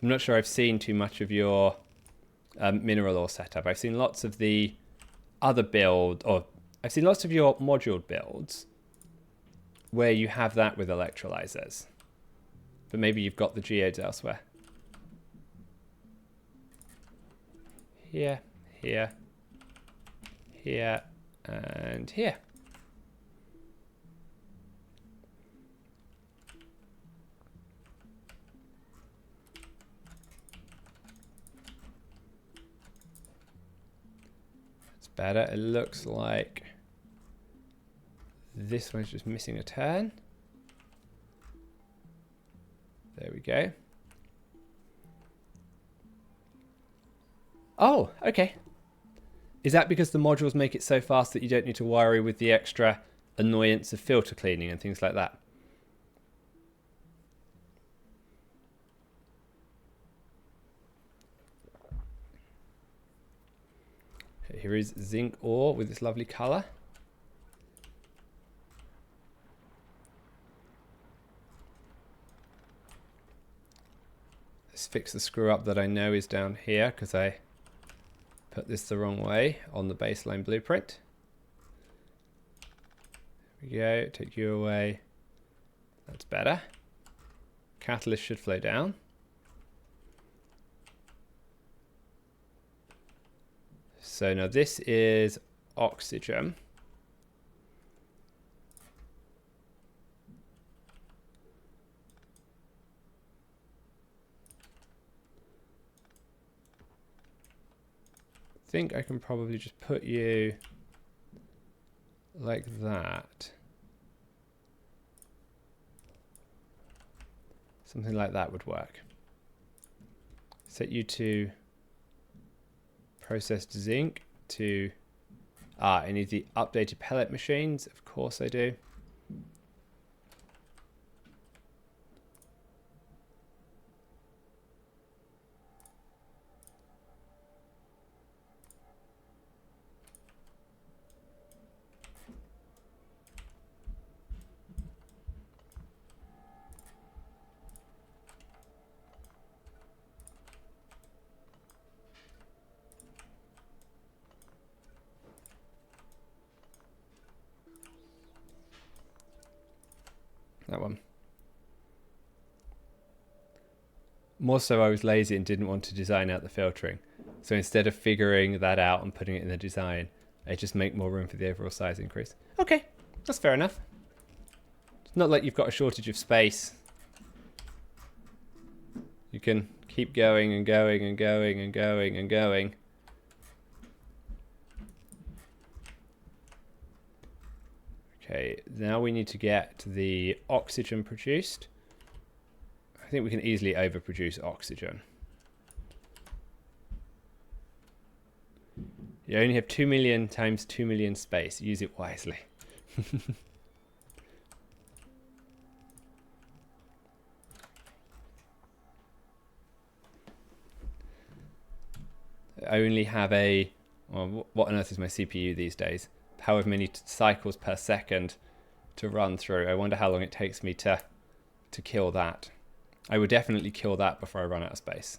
I'm not sure I've seen too much of your mineral ore setup. I've seen lots of the other build, or I've seen lots of your module builds where you have that with electrolyzers. But maybe you've got the geodes elsewhere. Here, here, here, and here. That's better. It looks like this one's just missing a turn. There we go. Oh, okay. Is that because the modules make it so fast that you don't need to worry with the extra annoyance of filter cleaning and things like that? Here is zinc ore with its lovely colour. Let's fix the screw up that I know is down here because I put this the wrong way on the baseline blueprint. There we go, take you away. That's better. Catalyst should flow down. So now this is oxygen. I think I can probably just put you like that. Something like that would work. Set you to processed zinc to... I need the updated pellet machines. Of course I do. That one. More so I was lazy and didn't want to design out the filtering. So instead of figuring that out and putting it in the design, I just make more room for the overall size increase. Okay, that's fair enough. It's not like you've got a shortage of space. You can keep going and going and going and going and going. Okay, now we need to get the oxygen produced. I think we can easily overproduce oxygen. You only have 2 million times 2 million space. Use it wisely. I only have a... Well, what on earth is my CPU these days? However many cycles per second to run through. I wonder how long it takes me to to kill that. I would definitely kill that before I run out of space.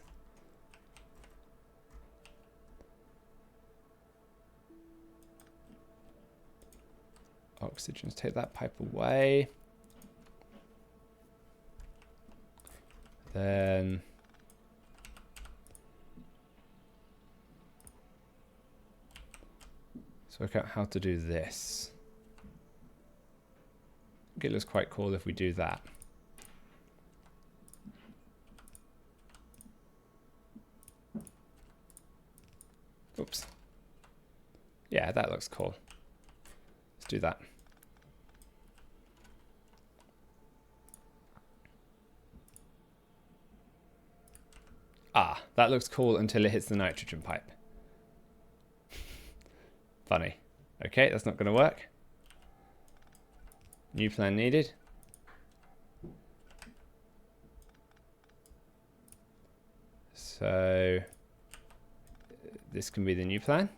Oxygen, take that pipe away. Then let's work out how to do this. I think it looks quite cool if we do that. Oops. Yeah, that looks cool. Let's do that. Ah, that looks cool until it hits the nitrogen pipe. Funny. Okay, that's not going to work. New plan needed. So this can be the new plan.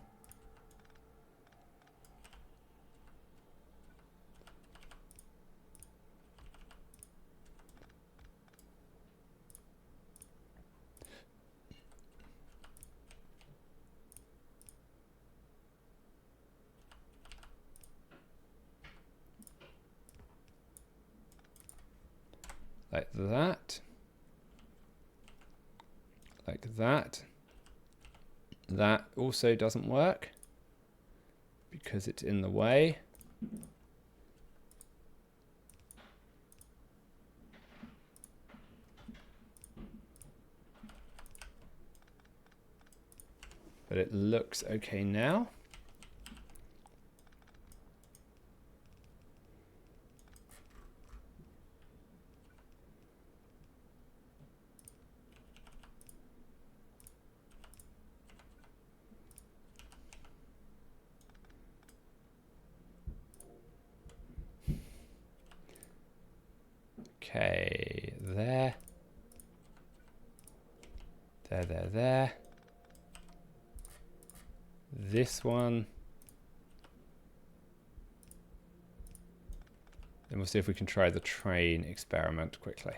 Like that. Like that. That also doesn't work because it's in the way. But it looks okay now. Okay, there. There. This one. Then we'll see if we can try the train experiment quickly.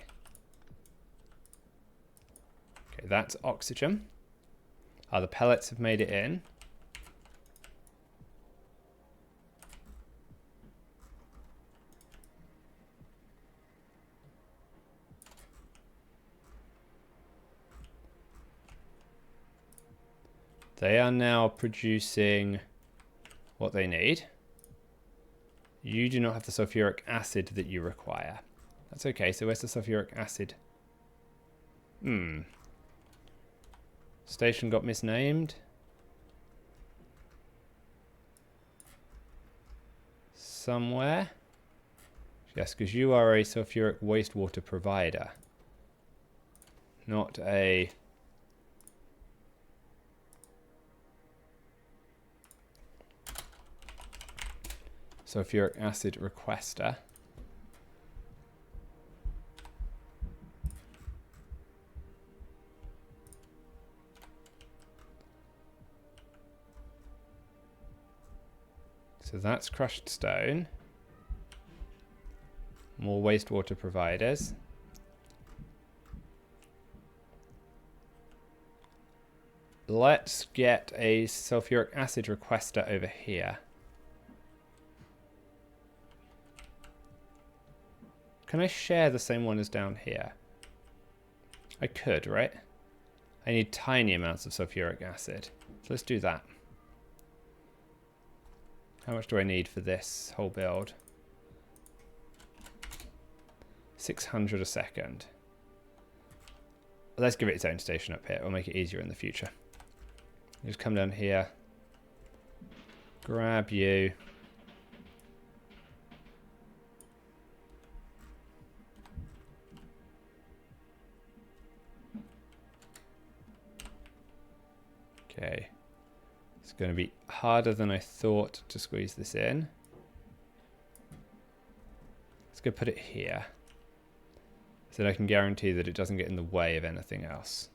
Okay, that's oxygen. The pellets have made it in. They are now producing what they need. You do not have the sulfuric acid that you require. That's okay, so where's the sulfuric acid? Station got misnamed. Somewhere. Yes, because you are a sulfuric wastewater provider. Not a... sulfuric acid requester. So that's crushed stone. More wastewater providers. Let's get a sulfuric acid requester over here. Can I share the same one as down here? I could, right? I need tiny amounts of sulfuric acid. So let's do that. How much do I need for this whole build? 600 a second. Let's give it its own station up here. It'll make it easier in the future. Just come down here. Grab you. Okay. It's going to be harder than I thought to squeeze this in. Let's go put it here, so that I can guarantee that it doesn't get in the way of anything else.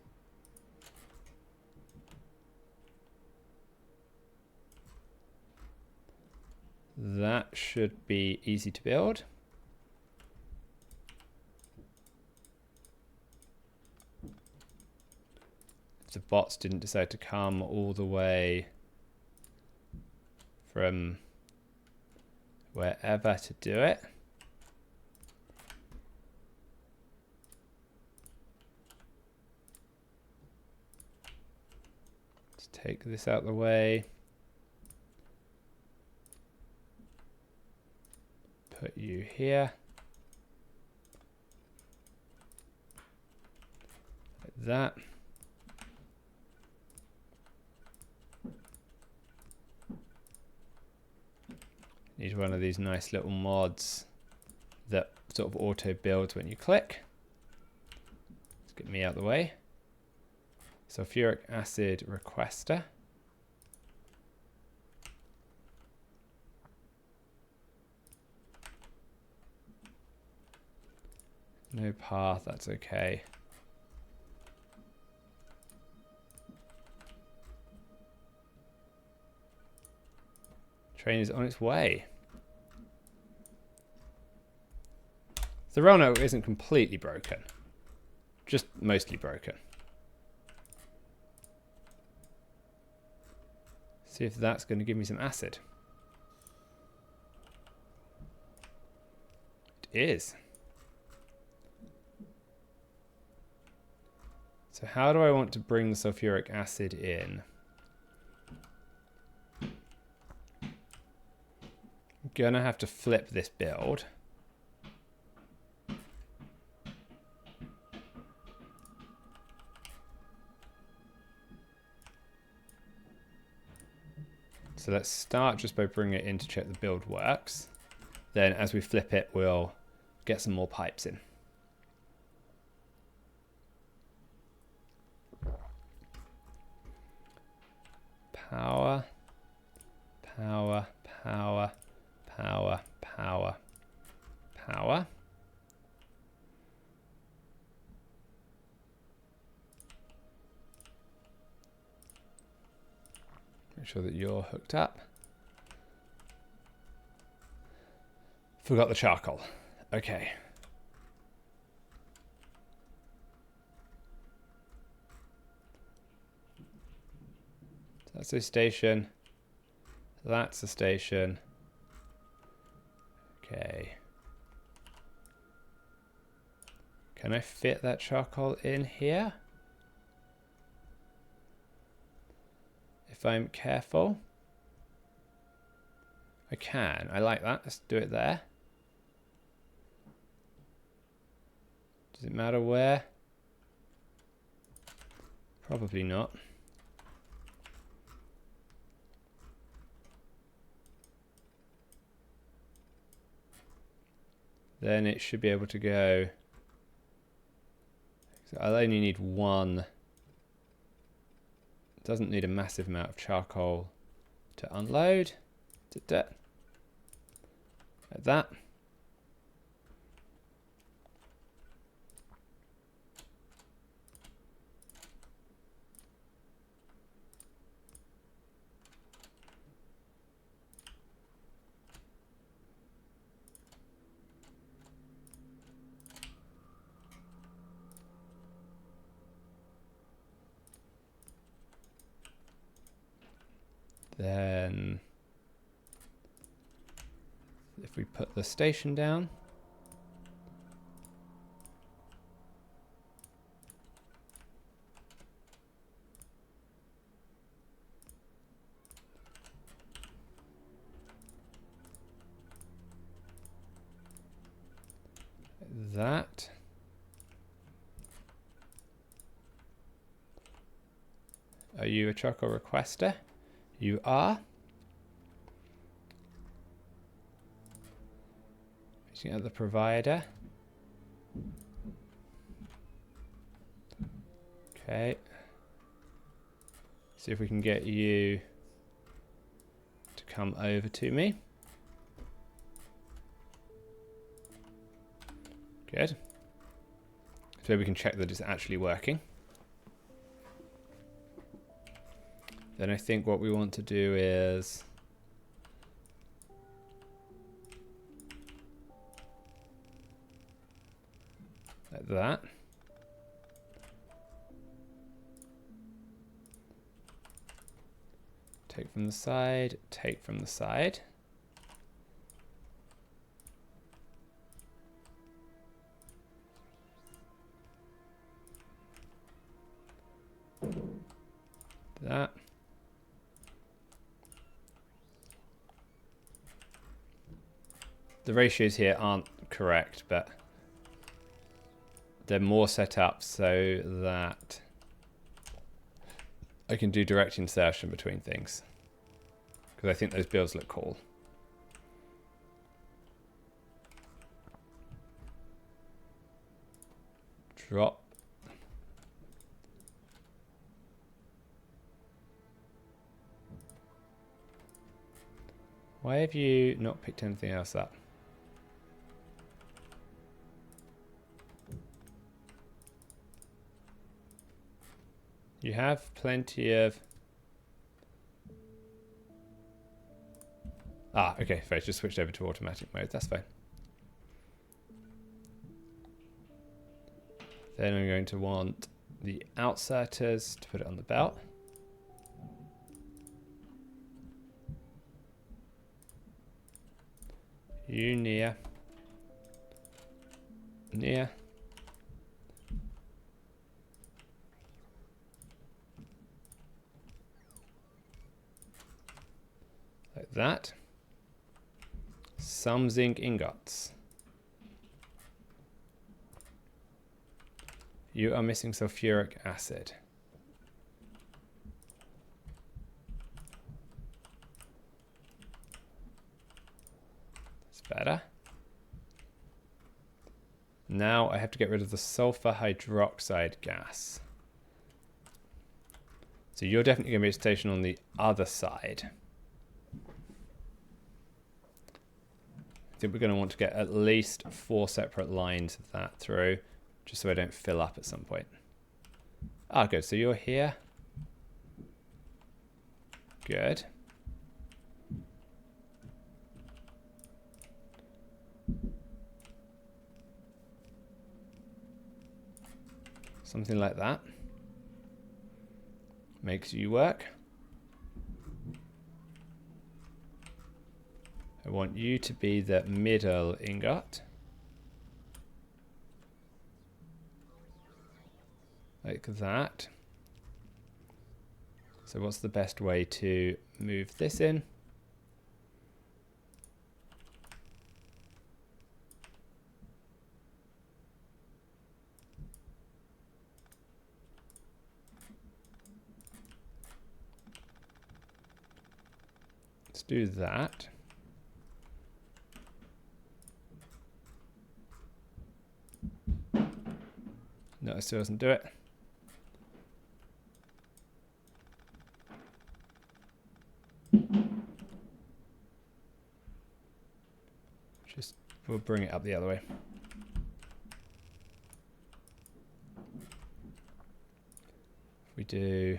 That should be easy to build. the bots didn't decide to come all the way from wherever to do it. Let's take this out of the way. Put you here. Like that. Need one of these nice little mods that sort of auto builds when you click. Let's get me out of the way. Sulfuric acid requester. No path, that's okay. Train is on its way. The rail network isn't completely broken, just mostly broken. See if that's going to give me some acid. It is. So how do I want to bring the sulfuric acid in? I'm gonna have to flip this build. So let's start just by bringing it in to check the build works. Then as we flip it, we'll get some more pipes in. Power, power, power, power, power, power. Make sure that you're hooked up. Forgot the charcoal. Okay. That's a station. That's a station. Okay. Can I fit that charcoal in here? If I'm careful. I can. I like that. Let's do it there. Does it matter where? Probably not. Then it should be able to go. So I'll only need one. It doesn't need a massive amount of charcoal to unload. Like that. Then if we put the station down, that. Are you a charcoal requester? You are. Looking at the provider. Okay. See if we can get you to come over to me. Good. So we can check that it's actually working. Then I think what we want to do is like that. from the side, take from the side. That. The ratios here aren't correct, but they're more set up so that I can do direct insertion between things. Because I think those builds look cool. Drop. Why have you not picked anything else up? You have plenty of... Ah, okay, fine. Just switched over to automatic mode. That's fine. Then I'm going to want the outserters to put it on the belt. You near. Near. Like that. Some zinc ingots. You are missing sulfuric acid. That's better. Now I have to get rid of the sulfur hydroxide gas. So you're definitely going to be stationed on the other side. I think we're going to want to get at least 4 separate lines of that through, just so I don't fill up at some point. Ah, good. So you're here. Good. Something like that. Makes you work. I want you to be the middle ingot. Like that. So what's the best way to move this in? Let's do that. No, it still doesn't do it. Just, we'll bring it up the other way. If we do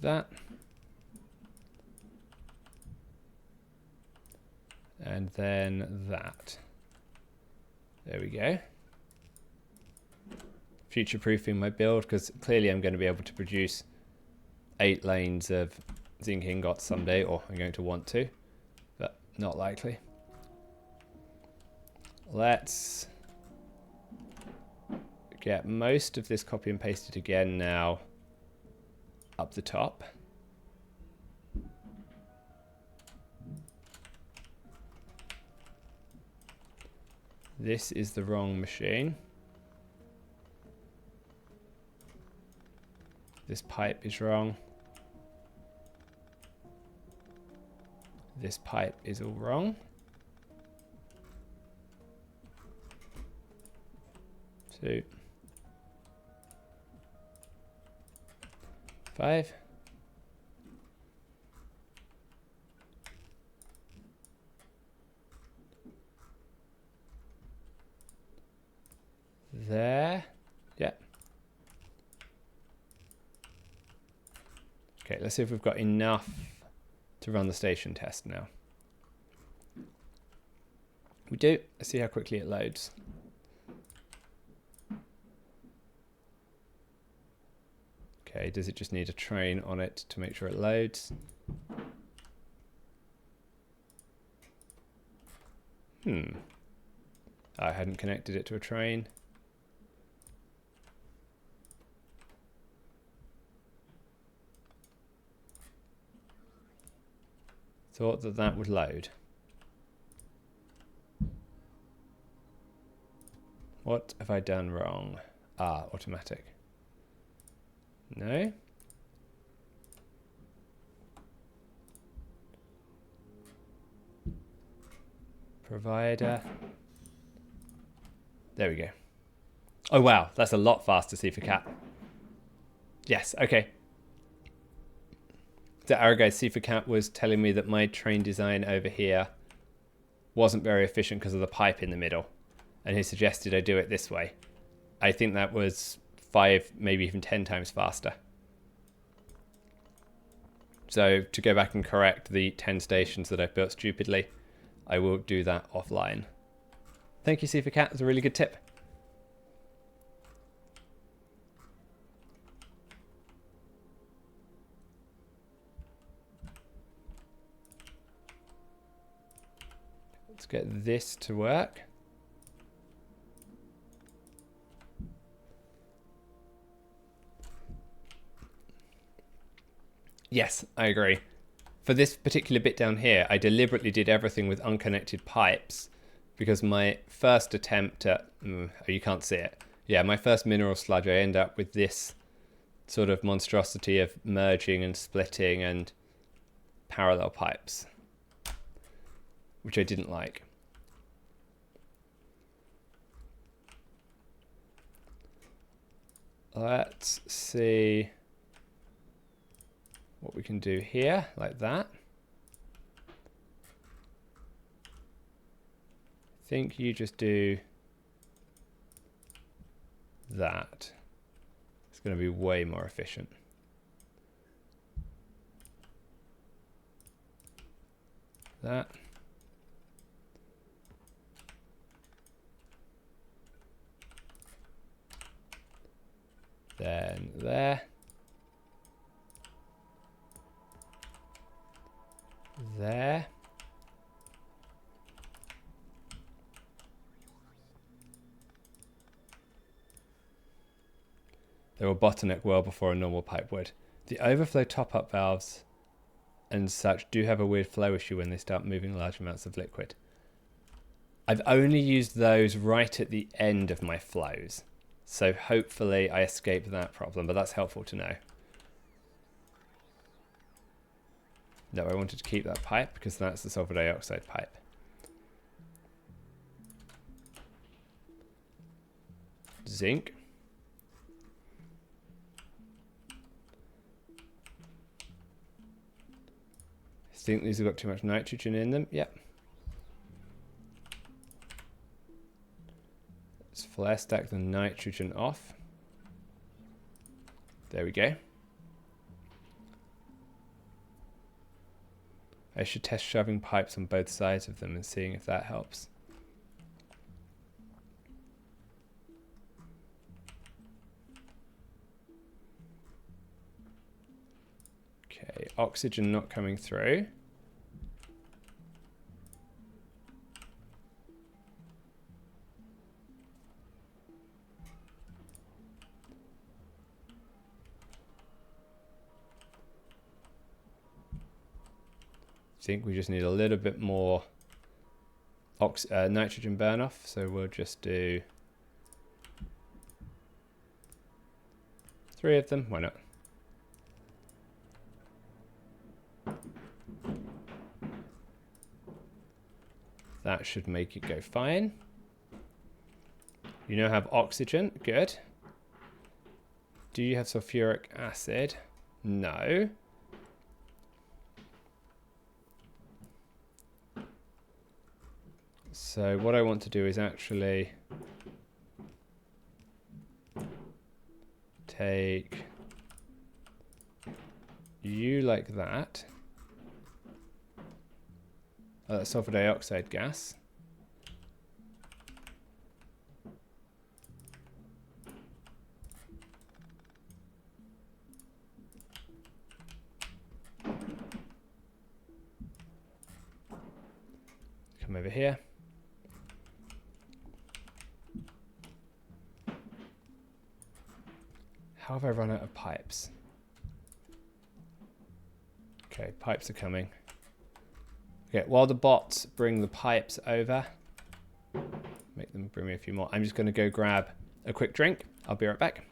that. And then that. There we go. Future-proofing my build, because clearly I'm going to be able to produce 8 lanes of zinc ingots someday, or I'm going to want to, but not likely. Let's get most of this copy and pasted again now up the top. This is the wrong machine. This pipe is wrong. This pipe is all wrong. 2, 5. There. Yeah. Okay, let's see if we've got enough to run the station test now. We do. Let's see how quickly it loads. Okay, does it just need a train on it to make sure it loads? I hadn't connected it to a train. Thought that that would load. What have I done wrong? Ah, automatic. No? Provider. There we go. Oh wow, that's a lot faster, C for cat. Yes, okay. The Aragay C for cat was telling me that my train design over here wasn't very efficient because of the pipe in the middle. And he suggested I do it this way. I think that was 5, maybe even 10 times faster. So to go back and correct the 10 stations that I've built stupidly, I will do that offline. Thank you, C for cat. That's a really good tip. Let's get this to work. Yes, I agree. For this particular bit down here, I deliberately did everything with unconnected pipes because my first attempt at... oh, you can't see it. Yeah, my first mineral sludge, I end up with this sort of monstrosity of merging and splitting and parallel pipes, which I didn't like. Let's see what we can do here, like that. I think you just do that. It's going to be way more efficient. That. Then there. There. They will bottleneck well before a normal pipe would. The overflow top-up valves and such do have a weird flow issue when they start moving large amounts of liquid. I've only used those right at the end of my flows, so hopefully I escape that problem, but that's helpful to know. No, I wanted to keep that pipe because that's the sulfur dioxide pipe. Zinc. I think these have got too much nitrogen in them. Yep. Let's flare stack the nitrogen off. There we go. I should test shoving pipes on both sides of them and seeing if that helps. Okay, oxygen not coming through. I think we just need a little bit more nitrogen burn off, so we'll just do 3 of them. Why not? That should make it go fine. You now have oxygen. Good. Do you have sulfuric acid? No. So what I want to do is actually take you like that. That's sulfur dioxide gas. come over here. How have I run out of pipes? Okay, pipes are coming. Okay, while the bots bring the pipes over, make them bring me a few more. I'm just going to go grab a quick drink. I'll be right back.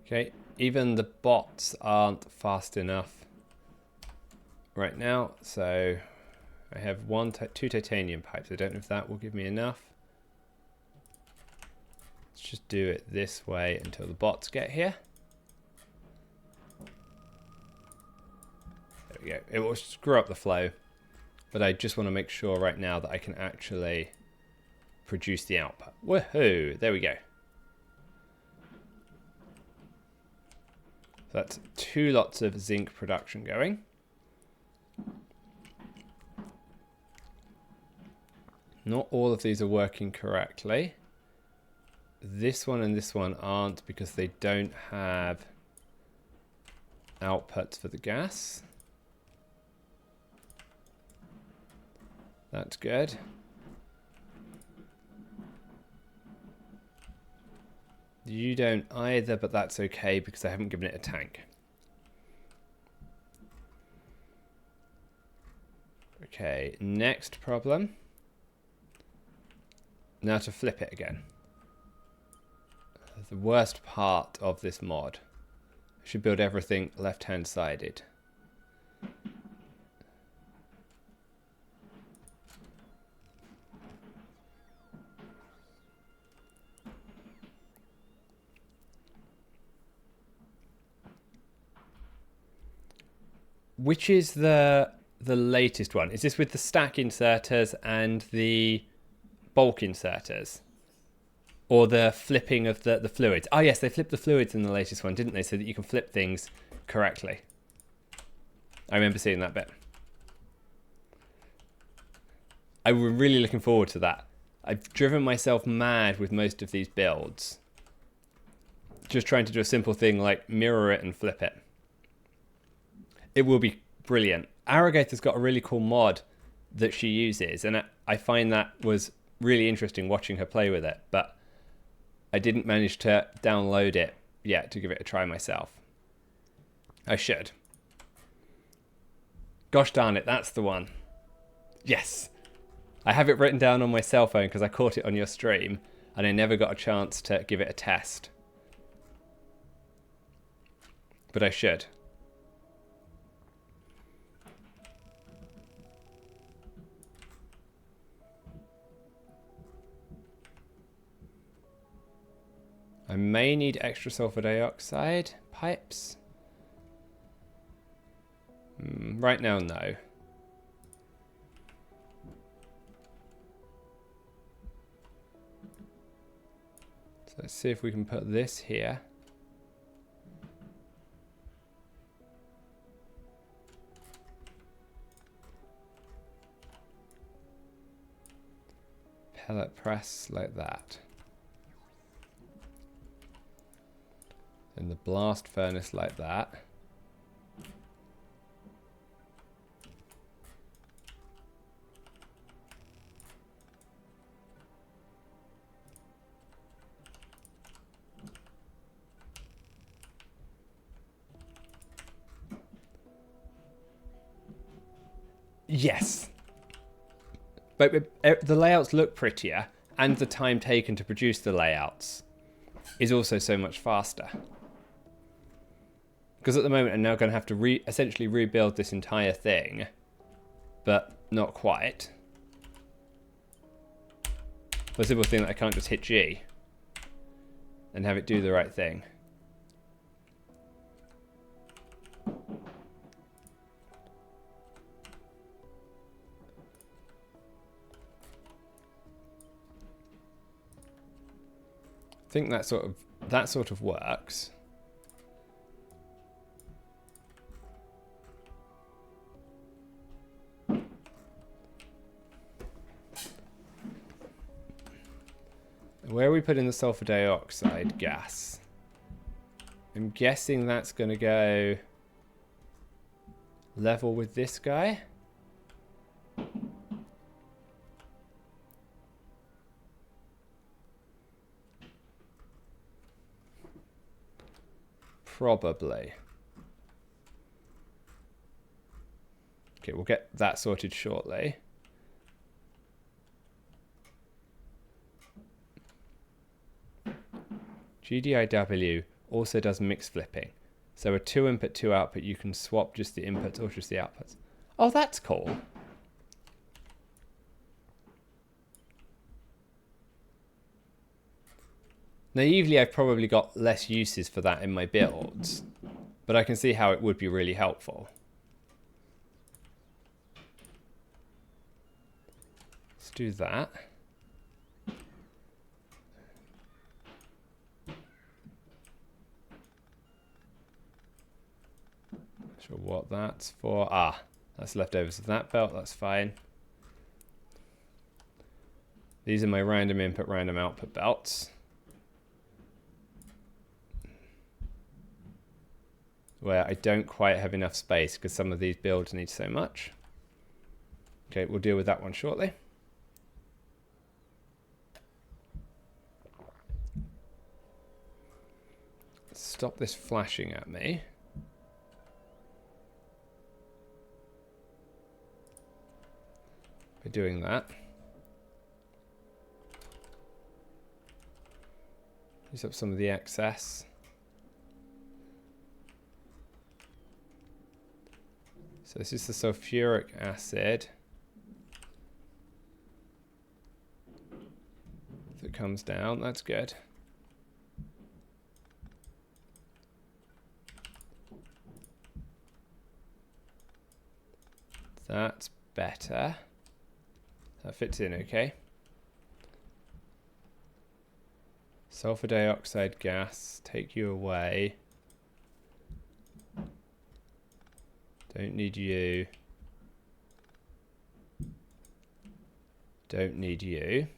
Okay, even the bots aren't fast enough right now, so I have two titanium pipes. I don't know if that will give me enough. Let's just do it this way until the bots get here. There we go. It will screw up the flow, but I just want to make sure right now that I can actually produce the output. Woohoo! There we go. So that's 2 lots of zinc production going. Not all of these are working correctly. This one and this one aren't because they don't have outputs for the gas. That's good. You don't either, but that's okay because I haven't given it a tank. Okay, next problem. Now to flip it again. The worst part of this mod. I should build everything left-hand sided. Which is the latest one? Is this with the stack inserters and the bulk inserters? Or the flipping of the fluids? Oh yes, they flipped the fluids in the latest one, didn't they? So that you can flip things correctly. I remember seeing that bit. I was really looking forward to that. I've driven myself mad with most of these builds. Just trying to do a simple thing like mirror it and flip it. It will be brilliant. Arrogator's got a really cool mod that she uses, and I find that was really interesting watching her play with it, but I didn't manage to download it yet to give it a try myself. I should. Gosh darn it, that's the one. Yes. I have it written down on my cell phone because I caught it on your stream, and I never got a chance to give it a test. But I should. I may need extra sulfur dioxide pipes. Right now, no. So let's see if we can put this here. Pellet press like that. And the blast furnace like that. Yes. But the layouts look prettier, and the time taken to produce the layouts is also so much faster. Because at the moment I'm now going to have to essentially rebuild this entire thing, but not quite. For the simple thing that I can't just hit G and have it do the right thing. I think that sort of works. Where are we putting the sulfur dioxide gas? I'm guessing that's going to go level with this guy. Probably. Okay, we'll get that sorted shortly. GDIW also does mix flipping. So a 2 input, 2 output, you can swap just the inputs or just the outputs. Oh, that's cool. Naively, I've probably got less uses for that in my builds, but I can see how it would be really helpful. Let's do that. Not sure what that's for. Ah, that's leftovers of that belt. That's fine. These are my random input, random output belts. Where I don't quite have enough space because some of these builds need so much. Okay, we'll deal with that one shortly. Stop this flashing at me. By doing that. Use up some of the excess. So this is the sulfuric acid that comes down. That's good. That's better. That fits in okay. Sulfur dioxide gas, take you away. Don't need you. Don't need you.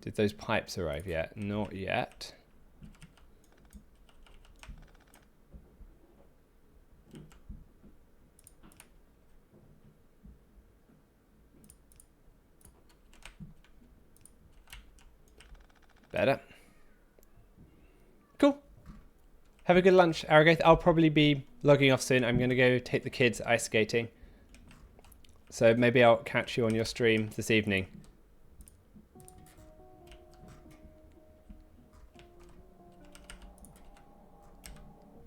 Did those pipes arrive yet? Not yet. Better. Cool. Have a good lunch, Aragath. I'll probably be logging off soon. I'm going to go take the kids ice skating. So maybe I'll catch you on your stream this evening.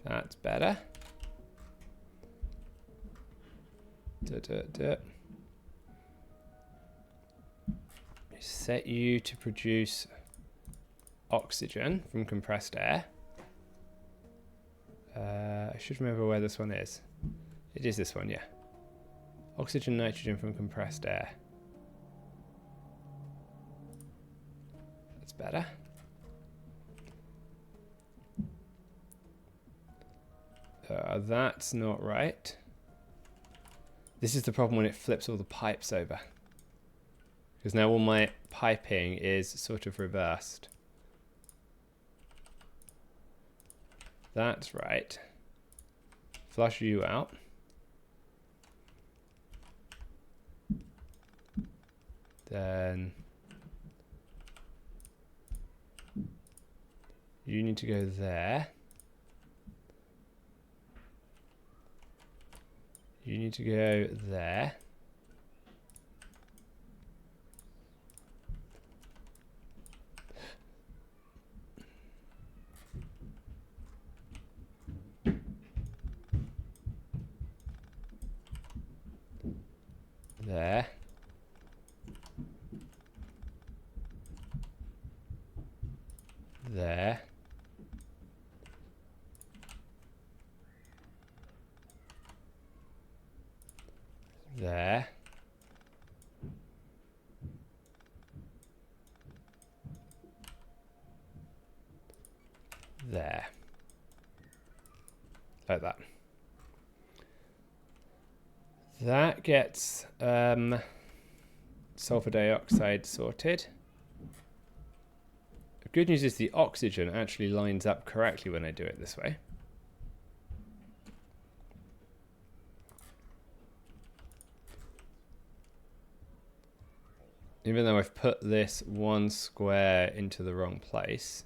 That's better. Set you to produce oxygen from compressed air. I should remember where this one is. It is this one, yeah. Oxygen, nitrogen from compressed air. That's better. That's not right. This is the problem when it flips all the pipes over. Because now all my piping is sort of reversed. That's right. Flush you out. Then you need to go there. You need to go there. There. There. There. There. Like that. That gets sulfur dioxide sorted. The good news is the oxygen actually lines up correctly when I do it this way. Even though I've put this one square into the wrong place,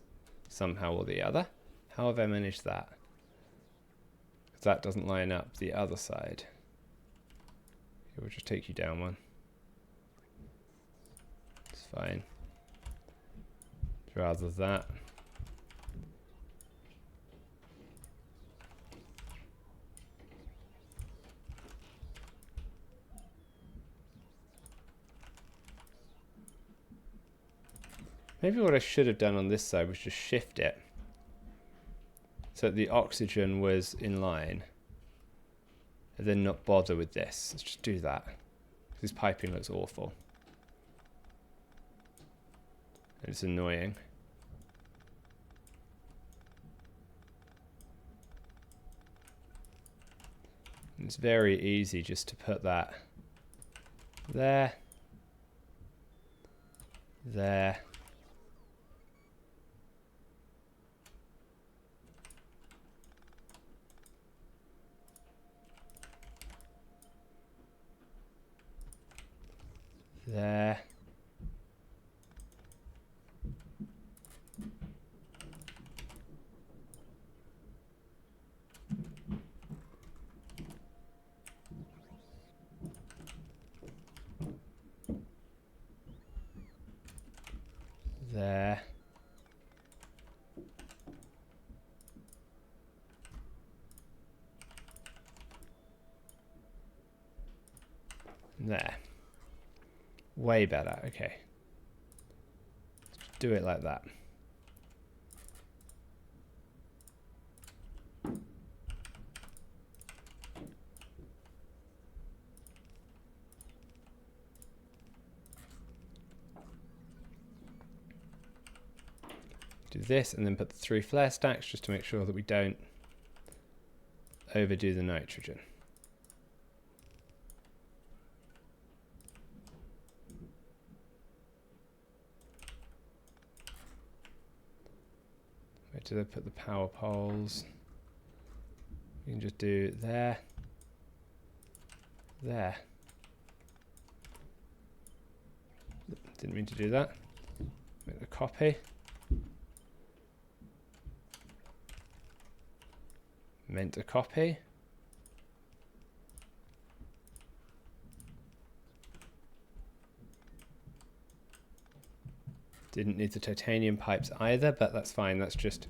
somehow or the other. How have I managed that? Because that doesn't line up the other side. It will just take you down one. It's fine. Rather that. Maybe what I should have done on this side was just shift it so that the oxygen was in line, and then not bother with this. Let's just do that. This piping looks awful. It's annoying. It's very easy just to put that there, there, there, there, there. Way better. Okay. Let's do it like that. Do this and then put the 3 flare stacks just to make sure that we don't overdo the nitrogen. Where did I put the power poles? You can just do there, there. Didn't mean to do that. Make a copy. Meant a copy. Didn't need the titanium pipes either, but that's fine. That's just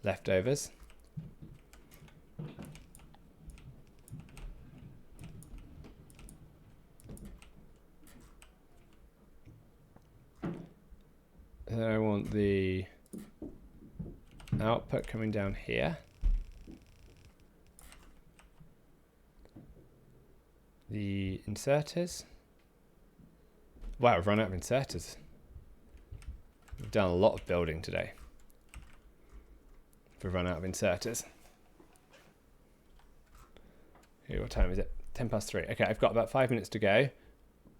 leftovers. And then I want the output coming down here. The inserters. Wow, I've run out of inserters. We've done a lot of building today. We've run out of inserters. Okay, what time is it? 3:10. Okay, I've got about 5 minutes to go.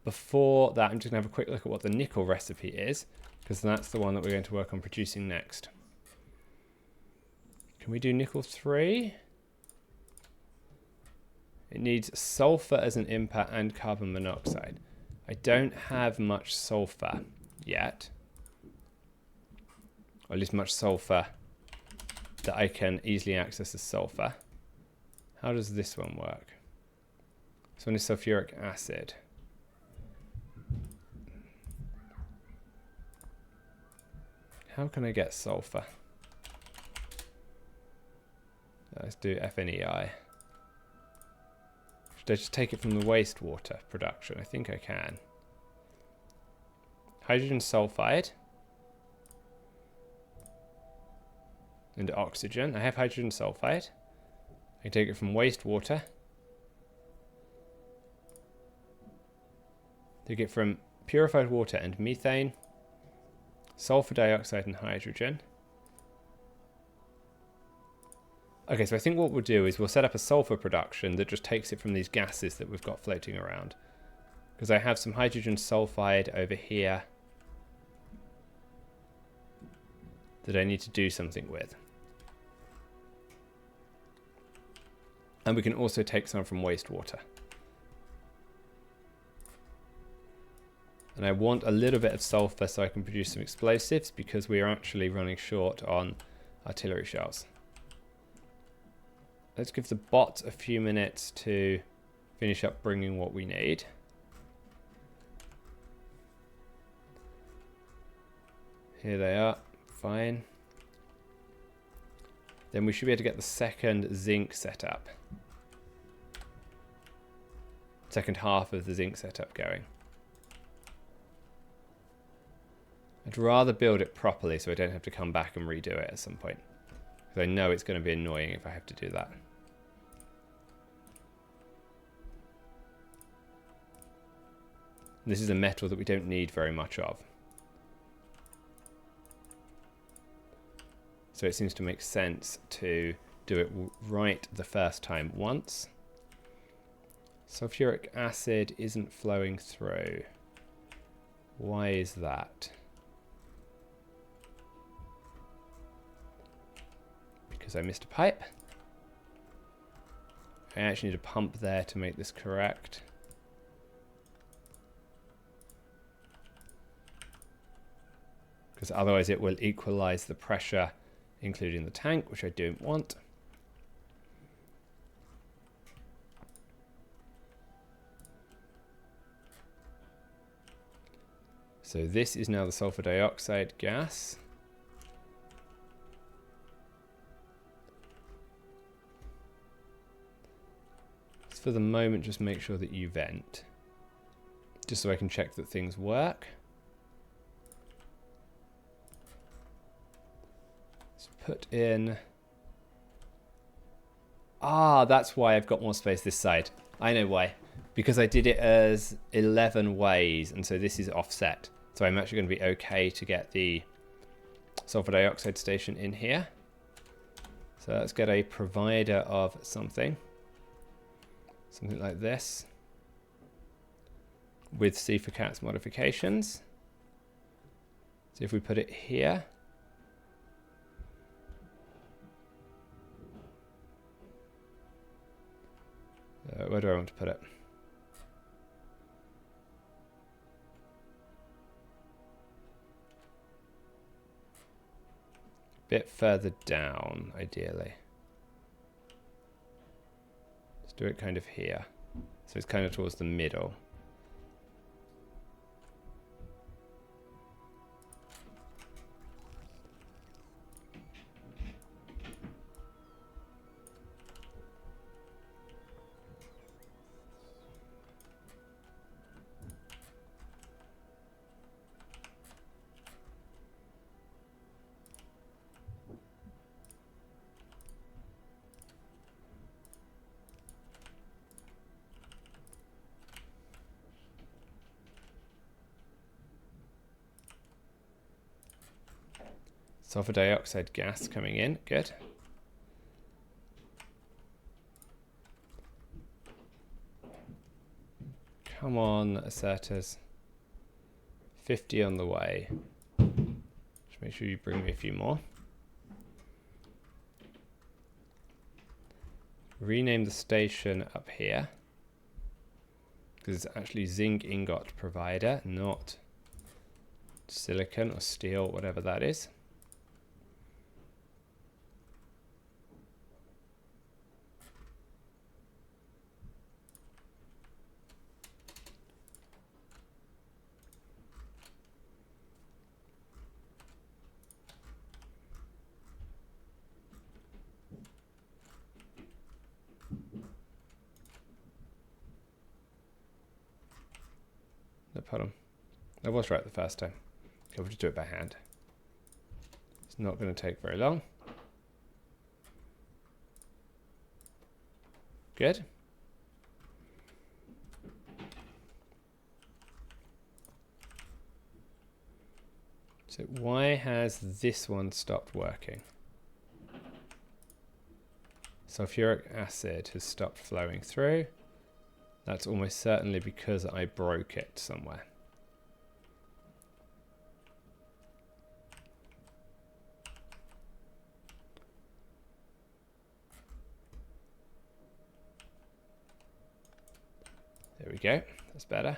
Before that, I'm just going to have a quick look at what the nickel recipe is, because that's the one that we're going to work on producing next. Can we do nickel 3? It needs sulfur as an input and carbon monoxide. I don't have much sulfur yet, or at least much sulfur that I can easily access as sulfur. How does this one work? This one is sulfuric acid. How can I get sulfur? Let's do FNEI. Should I just take it from the wastewater production? I think I can. Hydrogen sulfide. And oxygen. I have hydrogen sulfide. I can take it from wastewater. Take it from purified water and methane. Sulfur dioxide and hydrogen. Okay, so I think what we'll do is we'll set up a sulfur production that just takes it from these gases that we've got floating around. Because I have some hydrogen sulfide over here that I need to do something with. And we can also take some from wastewater. And I want a little bit of sulfur so I can produce some explosives, because we are actually running short on artillery shells. Let's give the bot a few minutes to finish up bringing what we need. Here they are. Fine. Then we should be able to get the second zinc setup. Second half of the zinc setup going. I'd rather build it properly so I don't have to come back and redo it at some point. Because I know it's going to be annoying if I have to do that. This is a metal that we don't need very much of. So it seems to make sense to do it right the first time once. Sulfuric acid isn't flowing through. Why is that? Because I missed a pipe. I actually need a pump there to make this correct. Because otherwise it will equalize the pressure, including the tank, which I don't want. So this is now the sulfur dioxide gas. For the moment, just make sure that you vent, just so I can check that things work. Let's put in... Ah, that's why I've got more space this side. I know why. Because I did it as 11 ways, and so this is offset. So I'm actually going to be okay to get the sulfur dioxide station in here. So let's get a provider of something. Something like this, with C for cats modifications. So if we put it here, where do I want to put it? A bit further down, ideally. Do it kind of here, so it's kind of towards the middle. Sulfur dioxide gas coming in. Good. Come on, asserters. 50 on the way. Just make sure you bring me a few more. Rename the station up here, because it's actually zinc ingot provider, not silicon or steel, whatever that is. No problem. I was right the first time. Okay, we'll just do it by hand. It's not going to take very long. Good. So why has this one stopped working? Sulfuric acid has stopped flowing through. That's almost certainly because I broke it somewhere. There we go. That's better.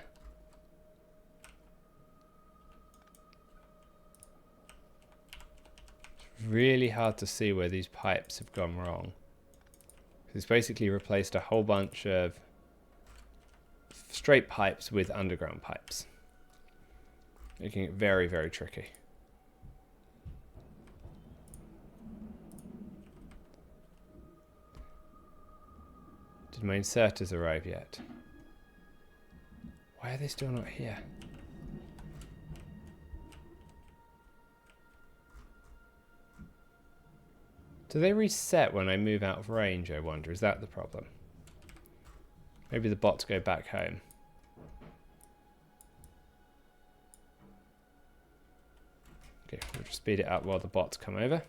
It's really hard to see where these pipes have gone wrong. It's basically replaced a whole bunch of straight pipes with underground pipes, making it very, very tricky. Did my inserters arrive yet? Why are they still not here? Do they reset when I move out of range, I wonder? Is that the problem? Maybe the bots go back home. Okay, we'll just speed it up while the bots come over.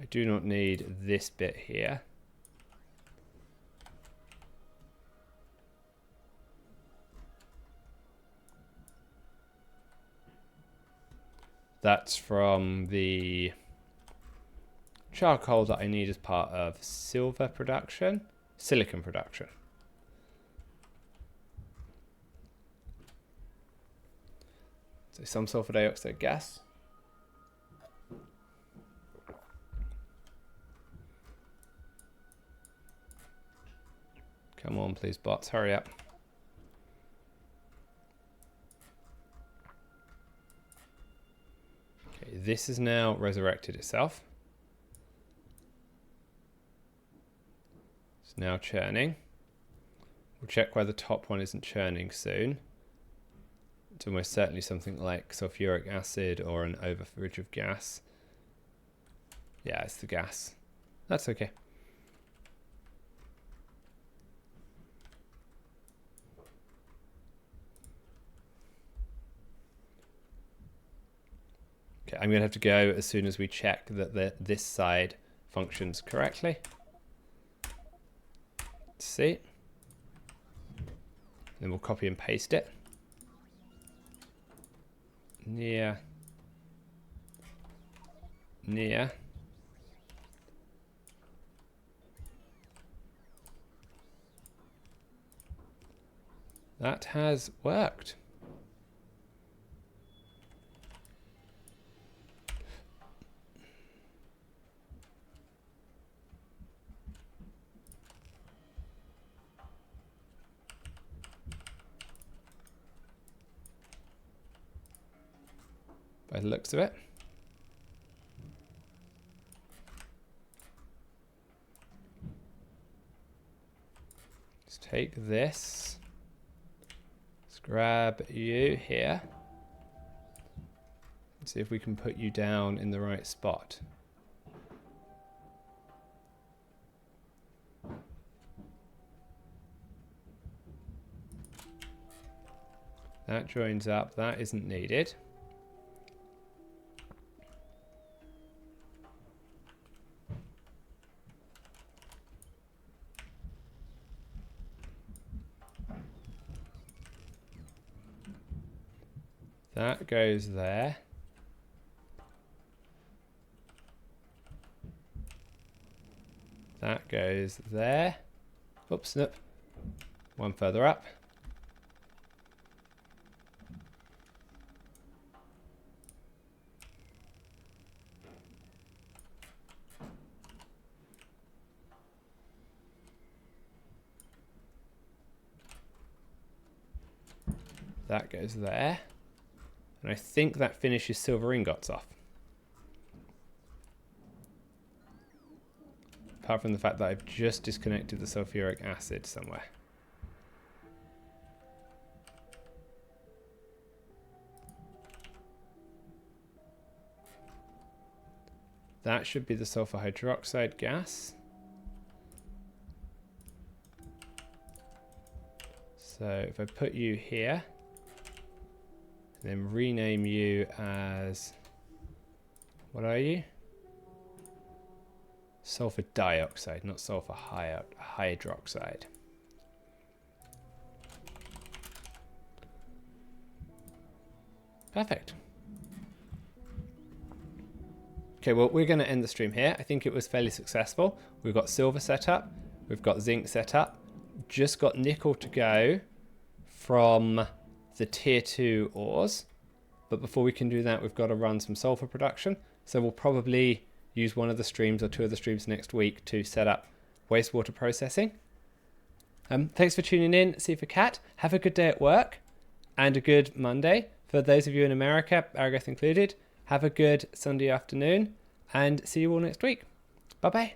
I do not need this bit here. That's from the charcoal that I need as part of silver production, silicon production. So some sulfur dioxide gas. Come on, please, bots, hurry up. Okay, this has now resurrected itself. It's now churning. We'll check why the top one isn't churning soon. It's almost certainly something like sulfuric acid or an overfridge of gas. Yeah, it's the gas. That's okay. Okay, I'm going to have to go as soon as we check that this side functions correctly. Let's see. Then we'll copy and paste it. Near. That has worked. By the looks of it. Let's take this. Let's grab you here. See if we can put you down in the right spot. That joins up. That isn't needed. That goes there. That goes there. Oops, nope. One further up. That goes there. And I think that finishes silver ingots off. Apart from the fact that I've just disconnected the sulfuric acid somewhere. That should be the sulfur hydroxide gas. So if I put you here, and then rename you as, what are you? Sulfur dioxide, not sulfur hydroxide. Perfect. Okay, well, we're going to end the stream here. I think it was fairly successful. We've got silver set up. We've got zinc set up. Just got nickel to go from the tier 2 ores. But before we can do that, we've got to run some sulfur production. So we'll probably use one of the streams or two of the streams next week to set up wastewater processing. Thanks for tuning in. See you for Cat. Have a good day at work and a good Monday. For those of you in America, Aragoth included, have a good Sunday afternoon and see you all next week. Bye-bye.